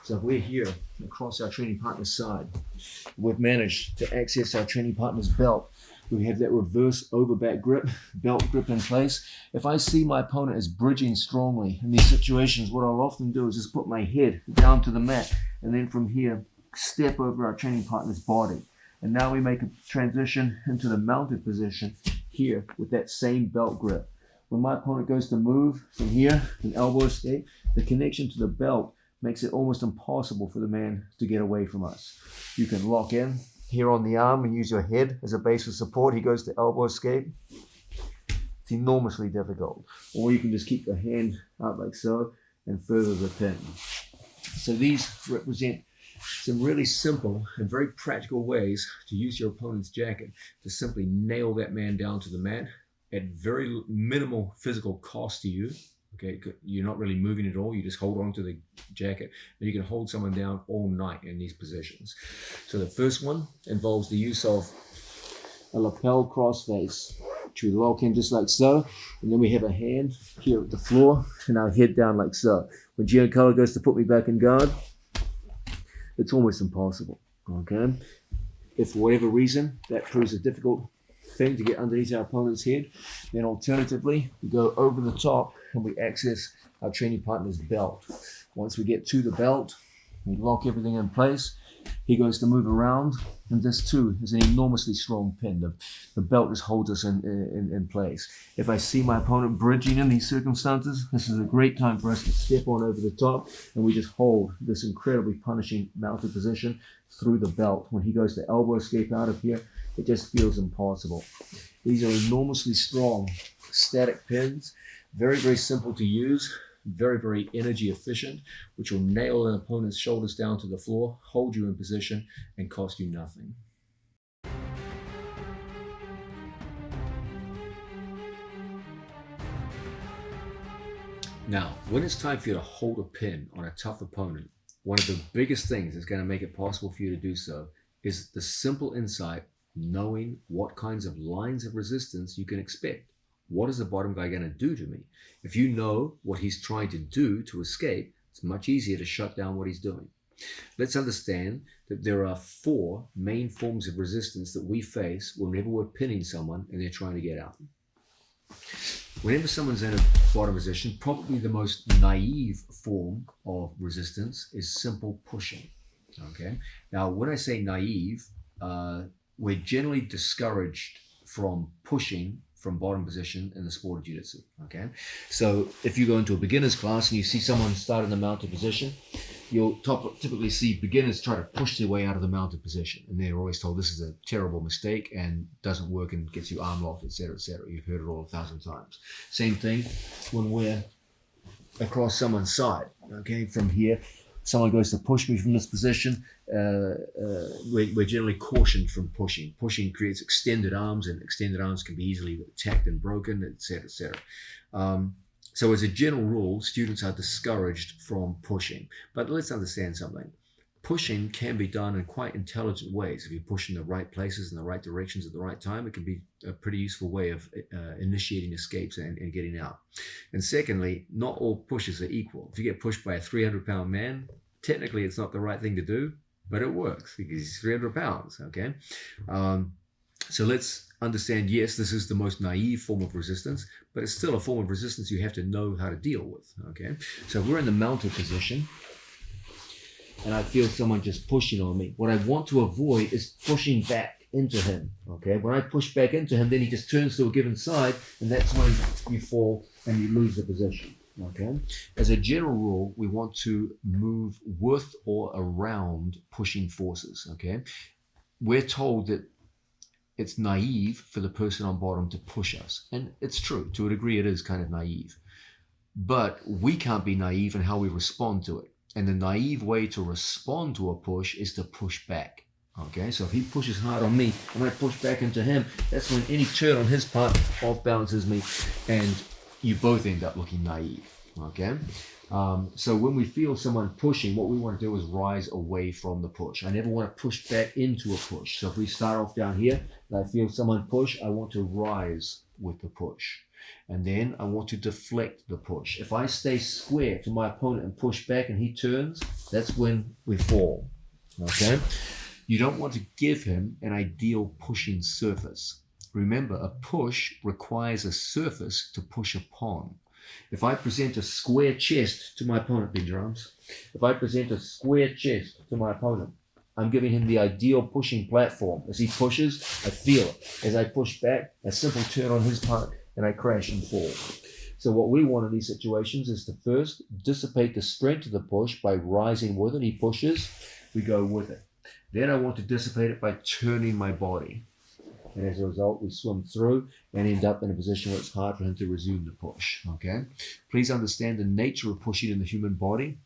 So if we're here across our training partner's side, we've managed to access our training partner's belt. We have that reverse over-back grip, belt grip in place. If I see my opponent is bridging strongly in these situations, what I'll often do is just put my head down to the mat and then from here, step over our training partner's body. And now we make a transition into the mounted position here with that same belt grip. When my opponent goes to move from here, an elbow escape, the connection to the belt makes it almost impossible for the man to get away from us. You can lock in here on the arm and use your head as a base of support. He goes to elbow escape. It's enormously difficult. Or you can just keep your hand out like so and further the pin. So these represent some really simple and very practical ways to use your opponent's jacket to simply nail that man down to the mat at very minimal physical cost to you. Okay, you're not really moving at all. You just hold on to the jacket, and you can hold someone down all night in these positions. So the first one involves the use of a lapel crossface, which we lock in just like so, and then we have a hand here at the floor and our head down like so. When Giancarlo goes to put me back in guard, it's almost impossible. Okay, if for whatever reason that proves a difficult thing to get underneath our opponent's head, then alternatively we go over the top and we access our training partner's belt. Once we get to the belt, we lock everything in place. He goes to move around, and this too is an enormously strong pin. The belt just holds us in place. If I see my opponent bridging in these circumstances, this is a great time for us to step on over the top, and we just hold this incredibly punishing mounted position through the belt. When he goes to elbow escape out of here, it just feels impossible. These are enormously strong static pins, very, very simple to use, very, very energy efficient, which will nail an opponent's shoulders down to the floor, hold you in position, and cost you nothing. Now, when it's time for you to hold a pin on a tough opponent, one of the biggest things that's going to make it possible for you to do so is the simple insight, knowing what kinds of lines of resistance you can expect. What is the bottom guy going to do to me? If you know what he's trying to do to escape, it's much easier to shut down what he's doing. Let's understand that there are 4 main forms of resistance that we face whenever we're pinning someone and they're trying to get out. Whenever someone's in a bottom position, probably the most naive form of resistance is simple pushing. Okay. Now, when I say naive, we're generally discouraged from pushing from bottom position in the sport of jiu-jitsu. Okay, so if you go into a beginner's class and you see someone start in the mounted position, you'll typically see beginners try to push their way out of the mounted position, and they're always told this is a terrible mistake and doesn't work and gets you arm locked, etc., etc. You've heard it all 1,000 times. Same thing when we're across someone's side. Okay, from here, someone goes to push me from this position, we're generally cautioned from pushing. Pushing creates extended arms, and extended arms can be easily attacked and broken, etc., etc. So as a general rule, students are discouraged from pushing. But let's understand something. Pushing can be done in quite intelligent ways. If you push in the right places in the right directions at the right time, it can be a pretty useful way of initiating escapes and getting out. And secondly, not all pushes are equal. If you get pushed by a 300-pound man, technically it's not the right thing to do, but it works because he's 300 pounds, okay? So let's understand, yes, this is the most naive form of resistance, but it's still a form of resistance you have to know how to deal with, okay? So if we're in the mounted position, and I feel someone just pushing on me, what I want to avoid is pushing back into him, okay? When I push back into him, then he just turns to a given side, and that's when you fall and you lose the position, okay? As a general rule, we want to move with or around pushing forces, okay? We're told that it's naive for the person on bottom to push us, and it's true. To a degree, it is kind of naive. But we can't be naive in how we respond to it. And the naive way to respond to a push is to push back. Okay, so if he pushes hard on me and I push back into him, that's when any turn on his part off balances me, and you both end up looking naive. Okay, so when we feel someone pushing, what we want to do is rise away from the push. I never want to push back into a push. So if we start off down here and I feel someone push, I want to rise with the push. And then I want to deflect the push. If I stay square to my opponent and push back and he turns, that's when we fall, okay? You don't want to give him an ideal pushing surface. Remember, a push requires a surface to push upon. If I present a square chest to my opponent, big drums, if I present a square chest to my opponent, I'm giving him the ideal pushing platform. As he pushes, I feel it. As I push back, a simple turn on his part, and I crash and fall. So what we want in these situations is to first dissipate the strength of the push by rising with it. He pushes, we go with it. Then I want to dissipate it by turning my body. And as a result, we swim through and end up in a position where it's hard for him to resume the push. Okay? Please understand the nature of pushing in the human body.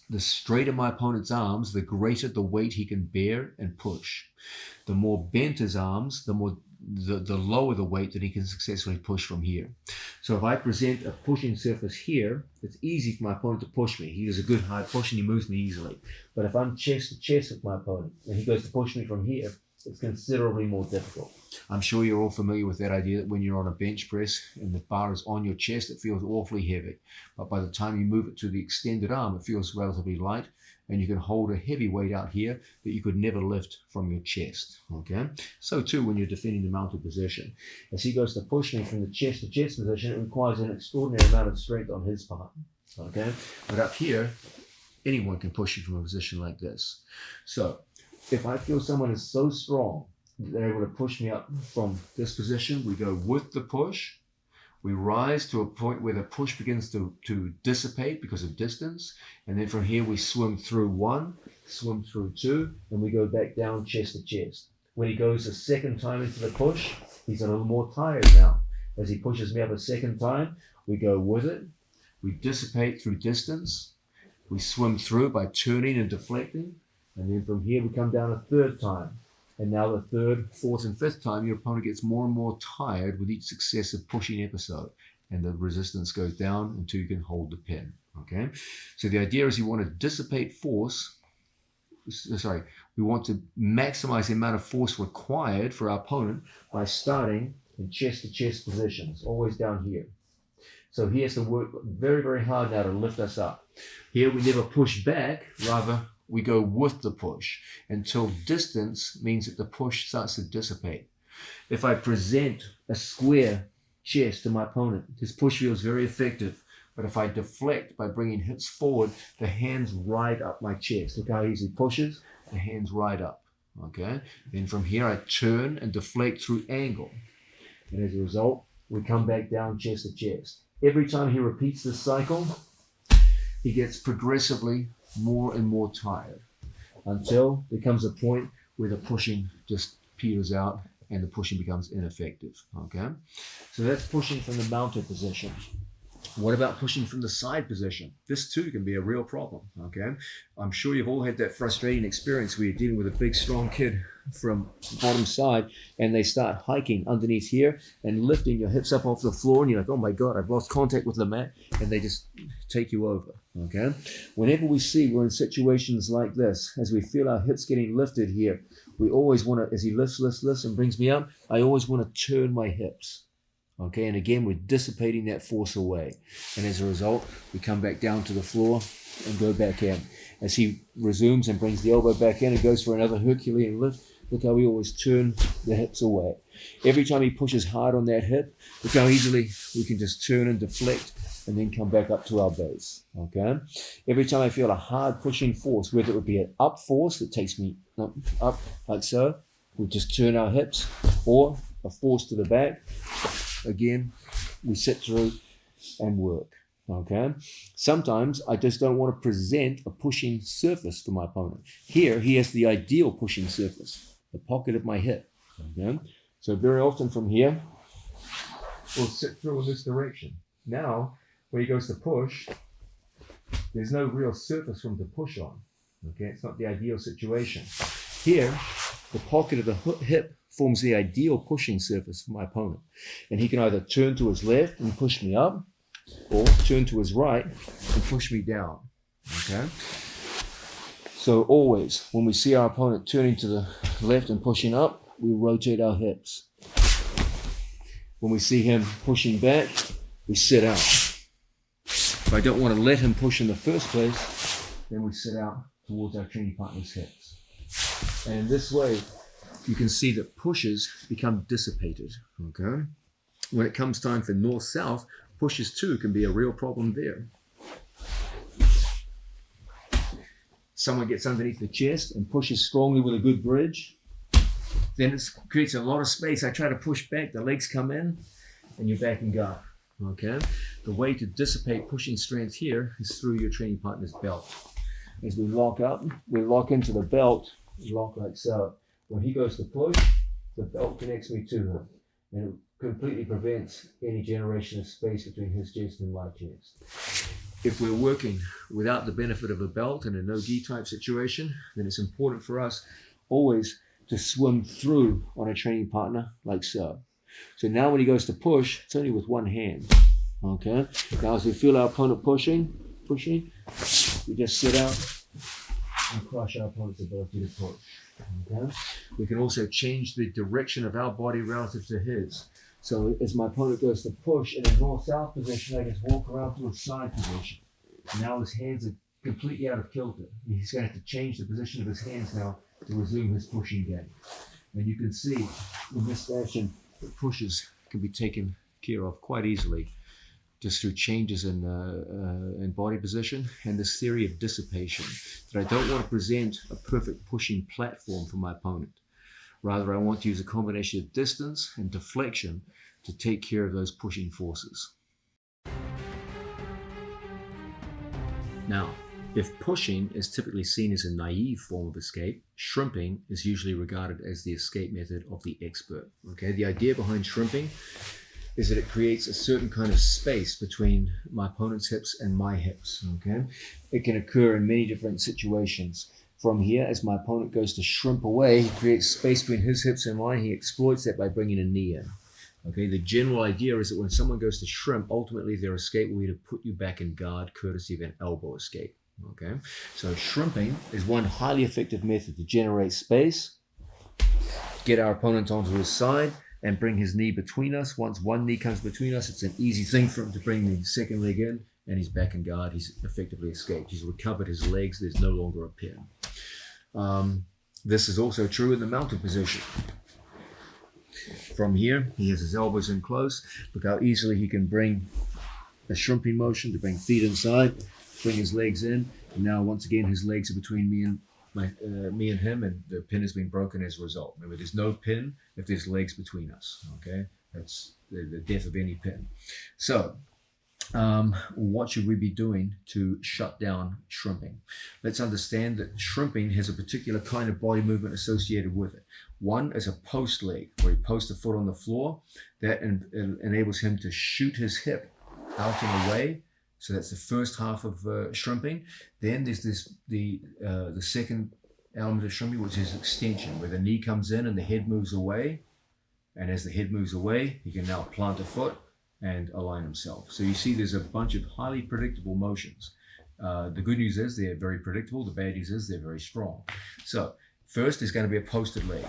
The straighter my opponent's arms, the greater the weight he can bear and push. The more bent his arms, the lower the weight that he can successfully push from here. So if I present a pushing surface here, it's easy for my opponent to push me. He does a good hard push and he moves me easily. But if I'm chest to chest with my opponent and he goes to push me from here, it's considerably more difficult. I'm sure you're all familiar with that idea that when you're on a bench press and the bar is on your chest, it feels awfully heavy. But by the time you move it to the extended arm, it feels relatively light, and you can hold a heavy weight out here that you could never lift from your chest. Okay? So too when you're defending the mounted position. As he goes to push me from the chest to chest position, it requires an extraordinary amount of strength on his part. Okay? But up here, anyone can push you from a position like this. So if I feel someone is so strong that they're able to push me up from this position, we go with the push. We rise to a point where the push begins to dissipate because of distance. And then from here, we swim through one, swim through two, and we go back down chest to chest. When he goes a second time into the push, he's a little more tired now. As he pushes me up a second time, we go with it. We dissipate through distance. We swim through by turning and deflecting. And then from here, we come down a third time. And now the third, fourth, and fifth time, your opponent gets more and more tired with each successive pushing episode. And the resistance goes down until you can hold the pin. Okay? So the idea is you want to dissipate force. We want to maximize the amount of force required for our opponent by starting in chest-to-chest positions, always down here. So he has to work very, very hard now to lift us up. Here we never push back, rather we go with the push until distance means that the push starts to dissipate. If I present a square chest to my opponent, his push feels very effective. But if I deflect by bringing hips forward, the hands ride up my chest. Look how easy he pushes, the hands ride up. Okay? Then from here I turn and deflect through angle. And as a result, we come back down chest to chest. Every time he repeats this cycle, he gets progressively more and more tired until there comes a point where the pushing just peters out and the pushing becomes ineffective. Okay, so that's pushing from the mounted position. What about pushing from the side position? This too can be a real problem. Okay, I'm sure you've all had that frustrating experience where you're dealing with a big strong kid from bottom side and they start hiking underneath here and lifting your hips up off the floor and you're like, oh my God, I've lost contact with the mat, and they just take you over. Okay, whenever we see we're in situations like this, as we feel our hips getting lifted here, we always want to, as he lifts and brings me up, I always want to turn my hips. Okay, and again, we're dissipating that force away. And as a result, we come back down to the floor and go back in. As he resumes and brings the elbow back in and goes for another Herculean lift, look how we always turn the hips away. Every time he pushes hard on that hip, look how easily we can just turn and deflect and then come back up to our base. Okay? Every time I feel a hard pushing force, whether it would be an up force that takes me up like so, we just turn our hips, or a force to the back. Again, we sit through and work. Okay? Sometimes I just don't want to present a pushing surface for my opponent. Here, he has the ideal pushing surface, the pocket of my hip. Okay? So very often from here, we'll sit through in this direction. Now, when he goes to push, there's no real surface for him to push on. Okay? It's not the ideal situation. Here, the pocket of the hip forms the ideal pushing surface for my opponent. And he can either turn to his left and push me up, or turn to his right and push me down. Okay? So always, when we see our opponent turning to the left and pushing up, we rotate our hips. When we see him pushing back, we sit out. If I don't want to let him push in the first place, then we sit out towards our training partner's hips. And in this way, you can see that pushes become dissipated. Okay? When it comes time for north-south, pushes too can be a real problem there. someone gets underneath the chest and pushes strongly with a good bridge, then it creates a lot of space. I try to push back, the legs come in, and you're back in guard. Okay? The way to dissipate pushing strength here is through your training partner's belt. As we lock up, we lock into the belt, lock like so. When he goes to push, the belt connects me to him, and it completely prevents any generation of space between his chest and my chest. If we're working without the benefit of a belt in a no-gi type situation, then it's important for us always to swim through on a training partner like so. So now when he goes to push, it's only with one hand. Okay? Now as we feel our opponent pushing, we just sit out and crush our opponent's ability to push. Okay? We can also change the direction of our body relative to his. So as my opponent goes to push in a north-south position, I just walk around to a side position. Now his hands are completely out of kilter. He's going to have to change the position of his hands now to resume his pushing game. And you can see in this fashion that pushes can be taken care of quite easily just through changes in body position and this theory of dissipation, that I don't want to present a perfect pushing platform for my opponent. Rather, I want to use a combination of distance and deflection to take care of those pushing forces. Now, if pushing is typically seen as a naive form of escape, shrimping is usually regarded as the escape method of the expert. Okay, the idea behind shrimping is that it creates a certain kind of space between my opponent's hips and my hips. Okay, it can occur in many different situations. From here, as my opponent goes to shrimp away, he creates space between his hips and mine. He exploits that by bringing a knee in. Okay, the general idea is that when someone goes to shrimp, ultimately their escape will be to put you back in guard, courtesy of an elbow escape. Okay, so shrimping is one highly effective method to generate space, get our opponent onto his side, and bring his knee between us. Once one knee comes between us, it's an easy thing for him to bring the second leg in, and he's back in guard. He's effectively escaped. He's recovered his legs. There's no longer a pin. This is also true in the mounted position. From here, he has his elbows in close. Look how easily he can bring a shrimping motion to bring feet inside, bring his legs in, and now once again his legs are between me and him, and the pin has been broken as a result. Remember, there's no pin if there's legs between us. Okay, that's the death of any pin. So what should we be doing to shut down shrimping? Let's understand that shrimping has a particular kind of body movement associated with it. One is a post leg, where he posts a foot on the floor. That enables him to shoot his hip out and away. So that's the first half of shrimping. Then there's the second element of shrimping, which is extension, where the knee comes in and the head moves away. And as the head moves away, he can now plant a foot and align himself. So you see there's a bunch of highly predictable motions. The good news is they're very predictable. The bad news is they're very strong. So first is going to be a posted leg.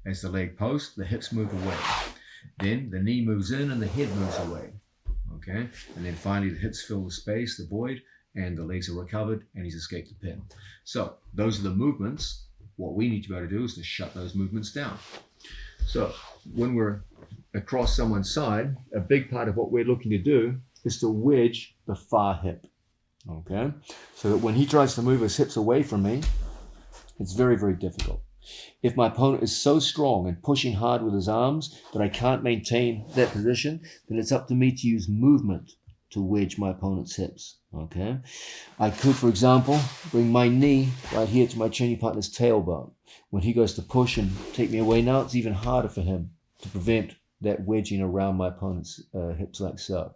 As the leg posts, the hips move away. Then the knee moves in and the head moves away. Okay, and then finally the hips fill the space, the void, and the legs are recovered and he's escaped the pin. So those are the movements. What we need to be able to do is to shut those movements down. So when we're across someone's side, a big part of what we're looking to do is to wedge the far hip. Okay, so that when he tries to move his hips away from me, it's very, very difficult. If my opponent is so strong and pushing hard with his arms that I can't maintain that position, then it's up to me to use movement to wedge my opponent's hips. Okay, I could, for example, bring my knee right here to my training partner's tailbone. When he goes to push and take me away, now it's even harder for him to prevent that wedging around my opponent's hips like so.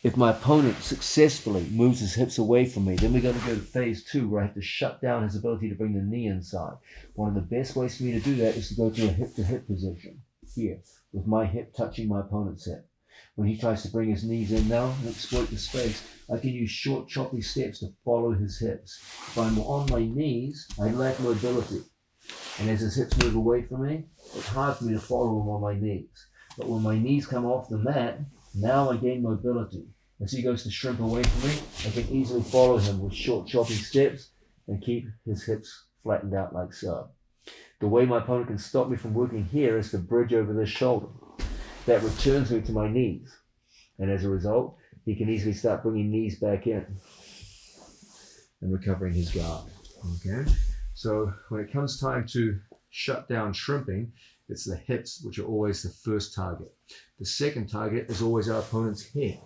If my opponent successfully moves his hips away from me, then we're going to go to phase 2, where I have to shut down his ability to bring the knee inside. One of the best ways for me to do that is to go to a hip-to-hip position here, with my hip touching my opponent's hip. When he tries to bring his knees in now and exploit the space, I can use short, choppy steps to follow his hips. If I'm on my knees, I lack mobility. And as his hips move away from me, it's hard for me to follow him on my knees. But when my knees come off the mat, now I gain mobility. As he goes to shrimp away from me, I can easily follow him with short, choppy steps and keep his hips flattened out like so. The way my opponent can stop me from working here is to bridge over this shoulder. That returns me to my knees. And as a result, he can easily start bringing knees back in. and recovering his guard. Okay, so when it comes time to shut down shrimping, it's the hips which are always the first target. The second target is always our opponent's head,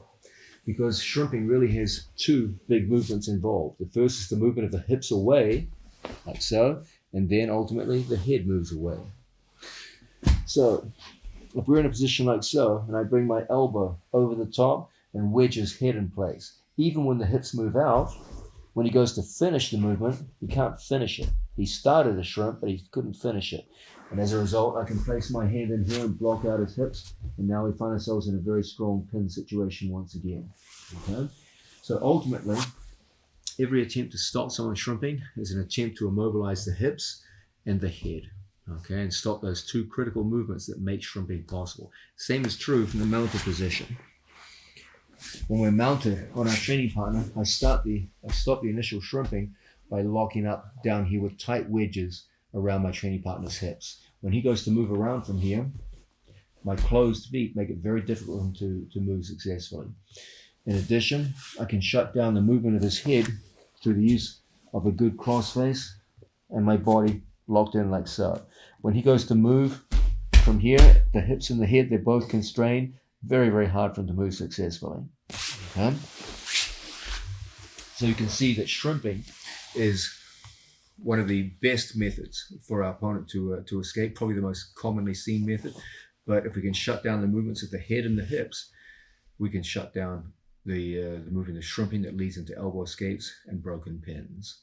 because shrimping really has two big movements involved. The first is the movement of the hips away, like so, and then ultimately the head moves away. So if we're in a position like so, and I bring my elbow over the top and wedge his head in place, even when the hips move out, when he goes to finish the movement, he can't finish it. He started a shrimp, but he couldn't finish it. And as a result, I can place my hand in here and block out his hips, and now we find ourselves in a very strong pin situation once again. Okay? So ultimately, every attempt to stop someone shrimping is an attempt to immobilize the hips and the head. Okay, and stop those two critical movements that make shrimping possible. Same is true from the mounted position. When we're mounted on our training partner, I stop the initial shrimping by locking up down here with tight wedges around my training partner's hips. When he goes to move around from here, my closed feet make it very difficult for him to move successfully. In addition, I can shut down the movement of his head through the use of a good crossface and my body locked in like so. When he goes to move from here, the hips and the head, they're both constrained. Very, very hard for him to move successfully. Okay? So you can see that shrimping is one of the best methods for our opponent to escape, probably the most commonly seen method. But if we can shut down the movements of the head and the hips, we can shut down the movement of shrimping that leads into elbow escapes and broken pins.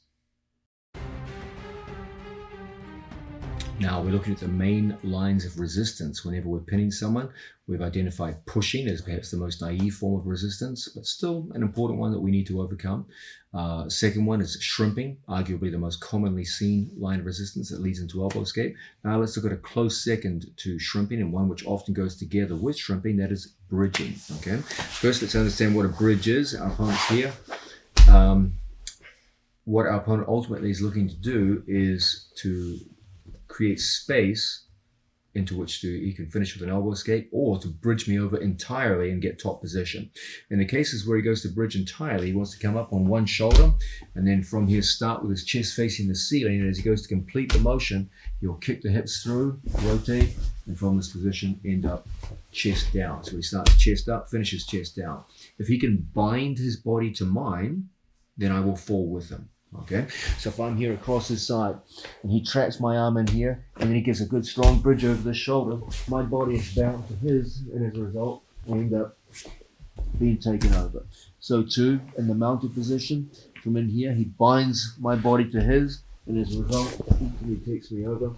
Now we're looking at the main lines of resistance whenever we're pinning someone. We've identified pushing as perhaps the most naive form of resistance, but still an important one that we need to overcome. Second one is shrimping, arguably the most commonly seen line of resistance that leads into elbow escape. Now let's look at a close second to shrimping, and one which often goes together with shrimping, that is bridging. Okay. First, let's understand what a bridge is. Our opponent's here. What our opponent ultimately is looking to do is to create space into which he can finish with an elbow escape, or to bridge me over entirely and get top position. In the cases where he goes to bridge entirely, he wants to come up on one shoulder, and then from here start with his chest facing the ceiling, and as he goes to complete the motion, he'll kick the hips through, rotate, and from this position end up chest down. So he starts chest up, finishes chest down. If he can bind his body to mine, then I will fall with him. Okay, so if I'm here across his side and he traps my arm in here and then he gives a good strong bridge over the shoulder, my body is bound to his, and as a result I end up being taken over. So too in the mounted position, from in here he binds my body to his, and as a result he takes me over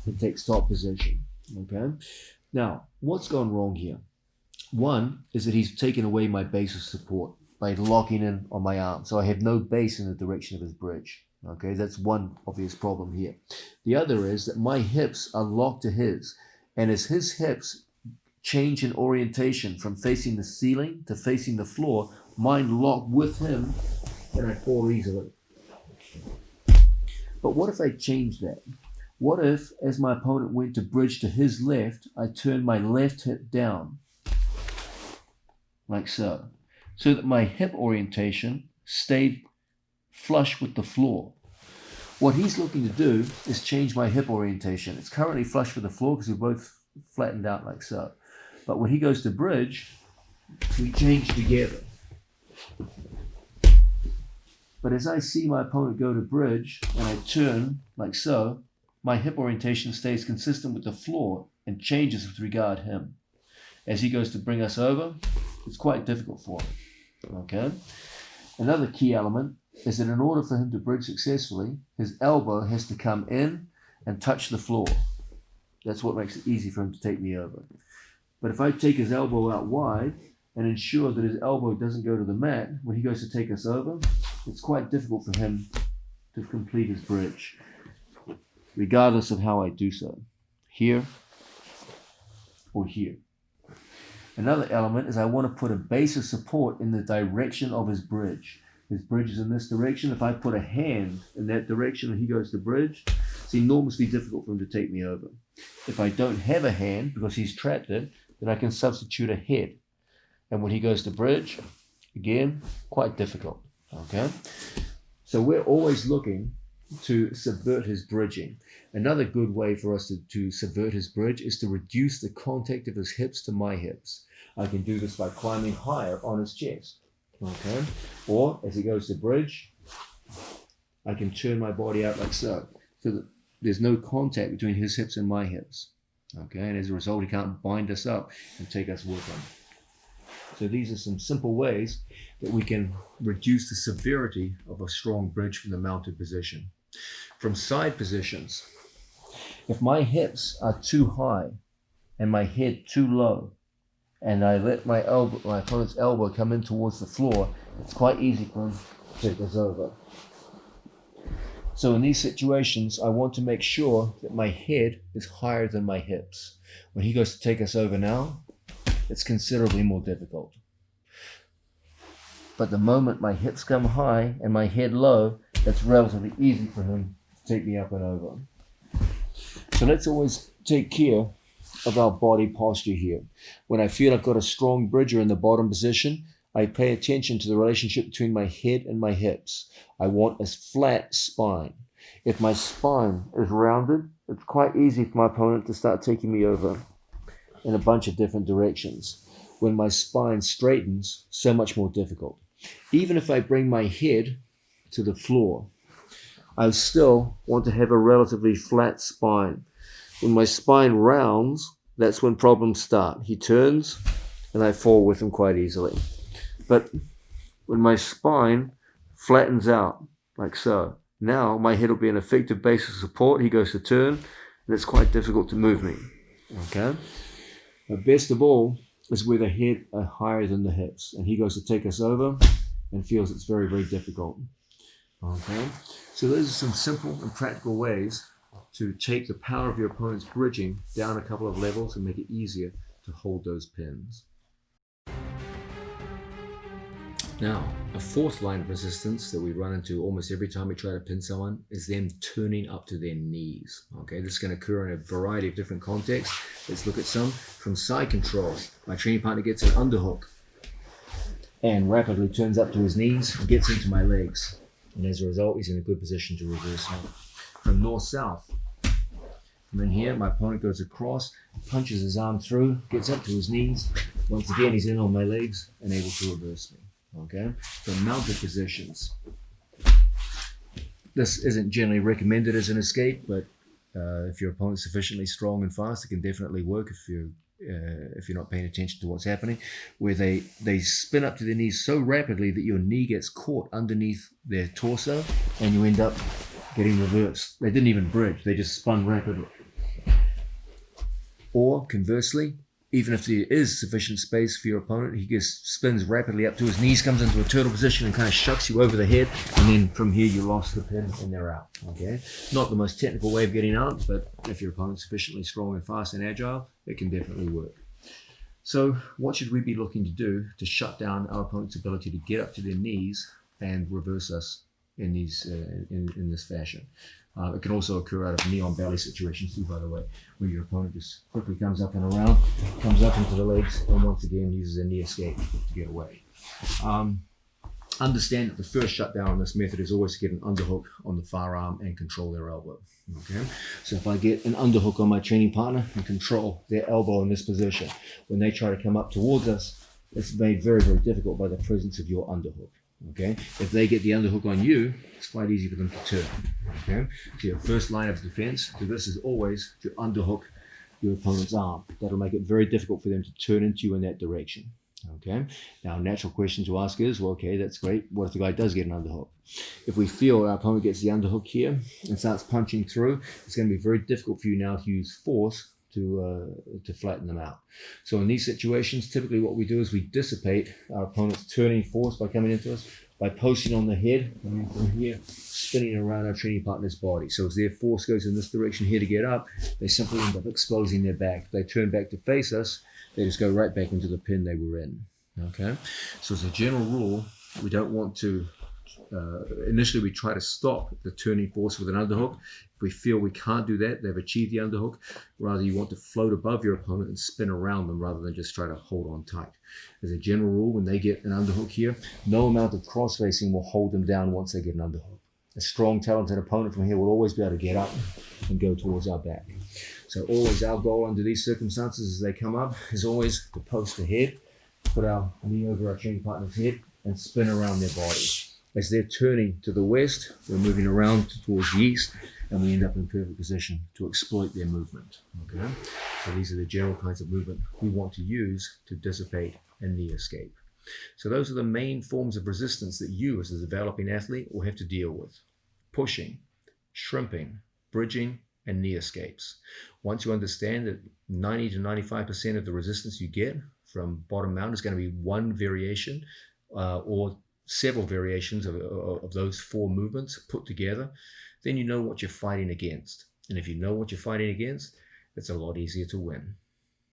and takes top position. Okay, now what's gone wrong here? One is that he's taken away my base of support by locking in on my arm. So I have no base in the direction of his bridge. Okay, that's one obvious problem here. The other is that my hips are locked to his, and as his hips change in orientation from facing the ceiling to facing the floor, mine lock with him, and I fall easily. But what if I change that? What if, as my opponent went to bridge to his left, I turned my left hip down, like so, so that my hip orientation stayed flush with the floor. What he's looking to do is change my hip orientation. It's currently flush with the floor because we're both flattened out like so. But when he goes to bridge, we change together. But as I see my opponent go to bridge and I turn like so, my hip orientation stays consistent with the floor and changes with regard to him. As he goes to bring us over, it's quite difficult for him. Okay. Another key element is that in order for him to bridge successfully, his elbow has to come in and touch the floor. That's what makes it easy for him to take me over. But if I take his elbow out wide and ensure that his elbow doesn't go to the mat, when he goes to take us over, it's quite difficult for him to complete his bridge, regardless of how I do so, here or here. Another element is I want to put a base of support in the direction of his bridge. His bridge is in this direction. If I put a hand in that direction and he goes to bridge, it's enormously difficult for him to take me over. If I don't have a hand because he's trapped it, then I can substitute a head. And when he goes to bridge, again, quite difficult. Okay. So we're always looking to subvert his bridging. Another good way for us to subvert his bridge is to reduce the contact of his hips to my hips. I can do this by climbing higher on his chest, okay? Or as he goes to bridge, I can turn my body out like so that there's no contact between his hips and my hips, okay? And as a result, he can't bind us up and take us with him. So these are some simple ways that we can reduce the severity of a strong bridge from the mounted position. From side positions, if my hips are too high and my head too low, and I let my opponent's elbow come in towards the floor, it's quite easy for him to take us over. So in these situations, I want to make sure that my head is higher than my hips. When he goes to take us over now, it's considerably more difficult. But the moment my hips come high and my head low, it's relatively easy for him to take me up and over. So let's always take care of our body posture here. When I feel I've got a strong bridger in the bottom position, I pay attention to the relationship between my head and my hips. I want a flat spine. If my spine is rounded, it's quite easy for my opponent to start taking me over in a bunch of different directions. When my spine straightens, so much more difficult. Even if I bring my head to the floor, I still want to have a relatively flat spine. When my spine rounds, that's when problems start. He turns and I fall with him quite easily. But when my spine flattens out, like so, now my head will be an effective base of support. He goes to turn, and it's quite difficult to move me. Okay? But best of all is where the head are higher than the hips, and he goes to take us over and feels it's very, very difficult. Okay? So those are some simple and practical ways to take the power of your opponent's bridging down a couple of levels and make it easier to hold those pins. Now, a fourth line of resistance that we run into almost every time we try to pin someone is them turning up to their knees. Okay, this is going to occur in a variety of different contexts. Let's look at some. From side control, my training partner gets an underhook and rapidly turns up to his knees and gets into my legs. And as a result, he's in a good position to reverse me. From north-south, from in here, my opponent goes across, punches his arm through, gets up to his knees. Once again, he's in on my legs and able to reverse me. Okay, from mounted positions. This isn't generally recommended as an escape, but if your opponent's sufficiently strong and fast, it can definitely work if you're not paying attention to what's happening, where they spin up to their knees so rapidly that your knee gets caught underneath their torso and you end up getting reversed. They didn't even bridge, they just spun rapidly. Or conversely, even if there is sufficient space for your opponent, he just spins rapidly up to his knees, comes into a turtle position and kind of shucks you over the head, and then from here you lost the pin and they're out. Okay, not the most technical way of getting out, but if your opponent's sufficiently strong and fast and agile, it can definitely work. So what should we be looking to do to shut down our opponent's ability to get up to their knees and reverse us in in this fashion? It can also occur out of knee on belly situations too, by the way, where your opponent just quickly comes up and around, comes up into the legs, and once again uses a knee escape to get away. Understand that the first shutdown on this method is always to get an underhook on the far arm and control their elbow. Okay, so if I get an underhook on my training partner and control their elbow in this position, when they try to come up towards us, it's made very, very difficult by the presence of your underhook. Okay, if they get the underhook on you, it's quite easy for them to turn. Okay, so your first line of defense to this is always to underhook your opponent's arm. That'll make it very difficult for them to turn into you in that direction. Okay, now a natural question to ask is, well, okay, that's great. What if the guy does get an underhook? If we feel our opponent gets the underhook here and starts punching through, it's going to be very difficult for you now to use force to flatten them out. So in these situations, typically what we do is we dissipate our opponent's turning force by coming into us by posting on the head and then from here spinning around our training partner's body. So as their force goes in this direction here to get up, they simply end up exposing their back. If they turn back to face us, they just go right back into the pin they were in. Okay, so as a general rule, we don't want to initially we try to stop the turning force with an underhook. If we feel we can't do that, they've achieved the underhook, rather you want to float above your opponent and spin around them rather than just try to hold on tight. As a general rule, when they get an underhook here, no amount of cross-facing will hold them down once they get an underhook. A strong, talented opponent from here will always be able to get up and go towards our back. So always our goal under these circumstances as they come up is always to post ahead, put our knee over our training partner's head and spin around their body. As they're turning to the west, we're moving around towards the east and we end up in perfect position to exploit their movement. Okay? So these are the general kinds of movement we want to use to dissipate a knee escape. So those are the main forms of resistance that you as a developing athlete will have to deal with. Pushing, shrimping, bridging, and knee escapes. Once you understand that 90 to 95% of the resistance you get from bottom mount is going to be one variation or several variations of those four movements put together, then you know what you're fighting against. And if you know what you're fighting against, it's a lot easier to win.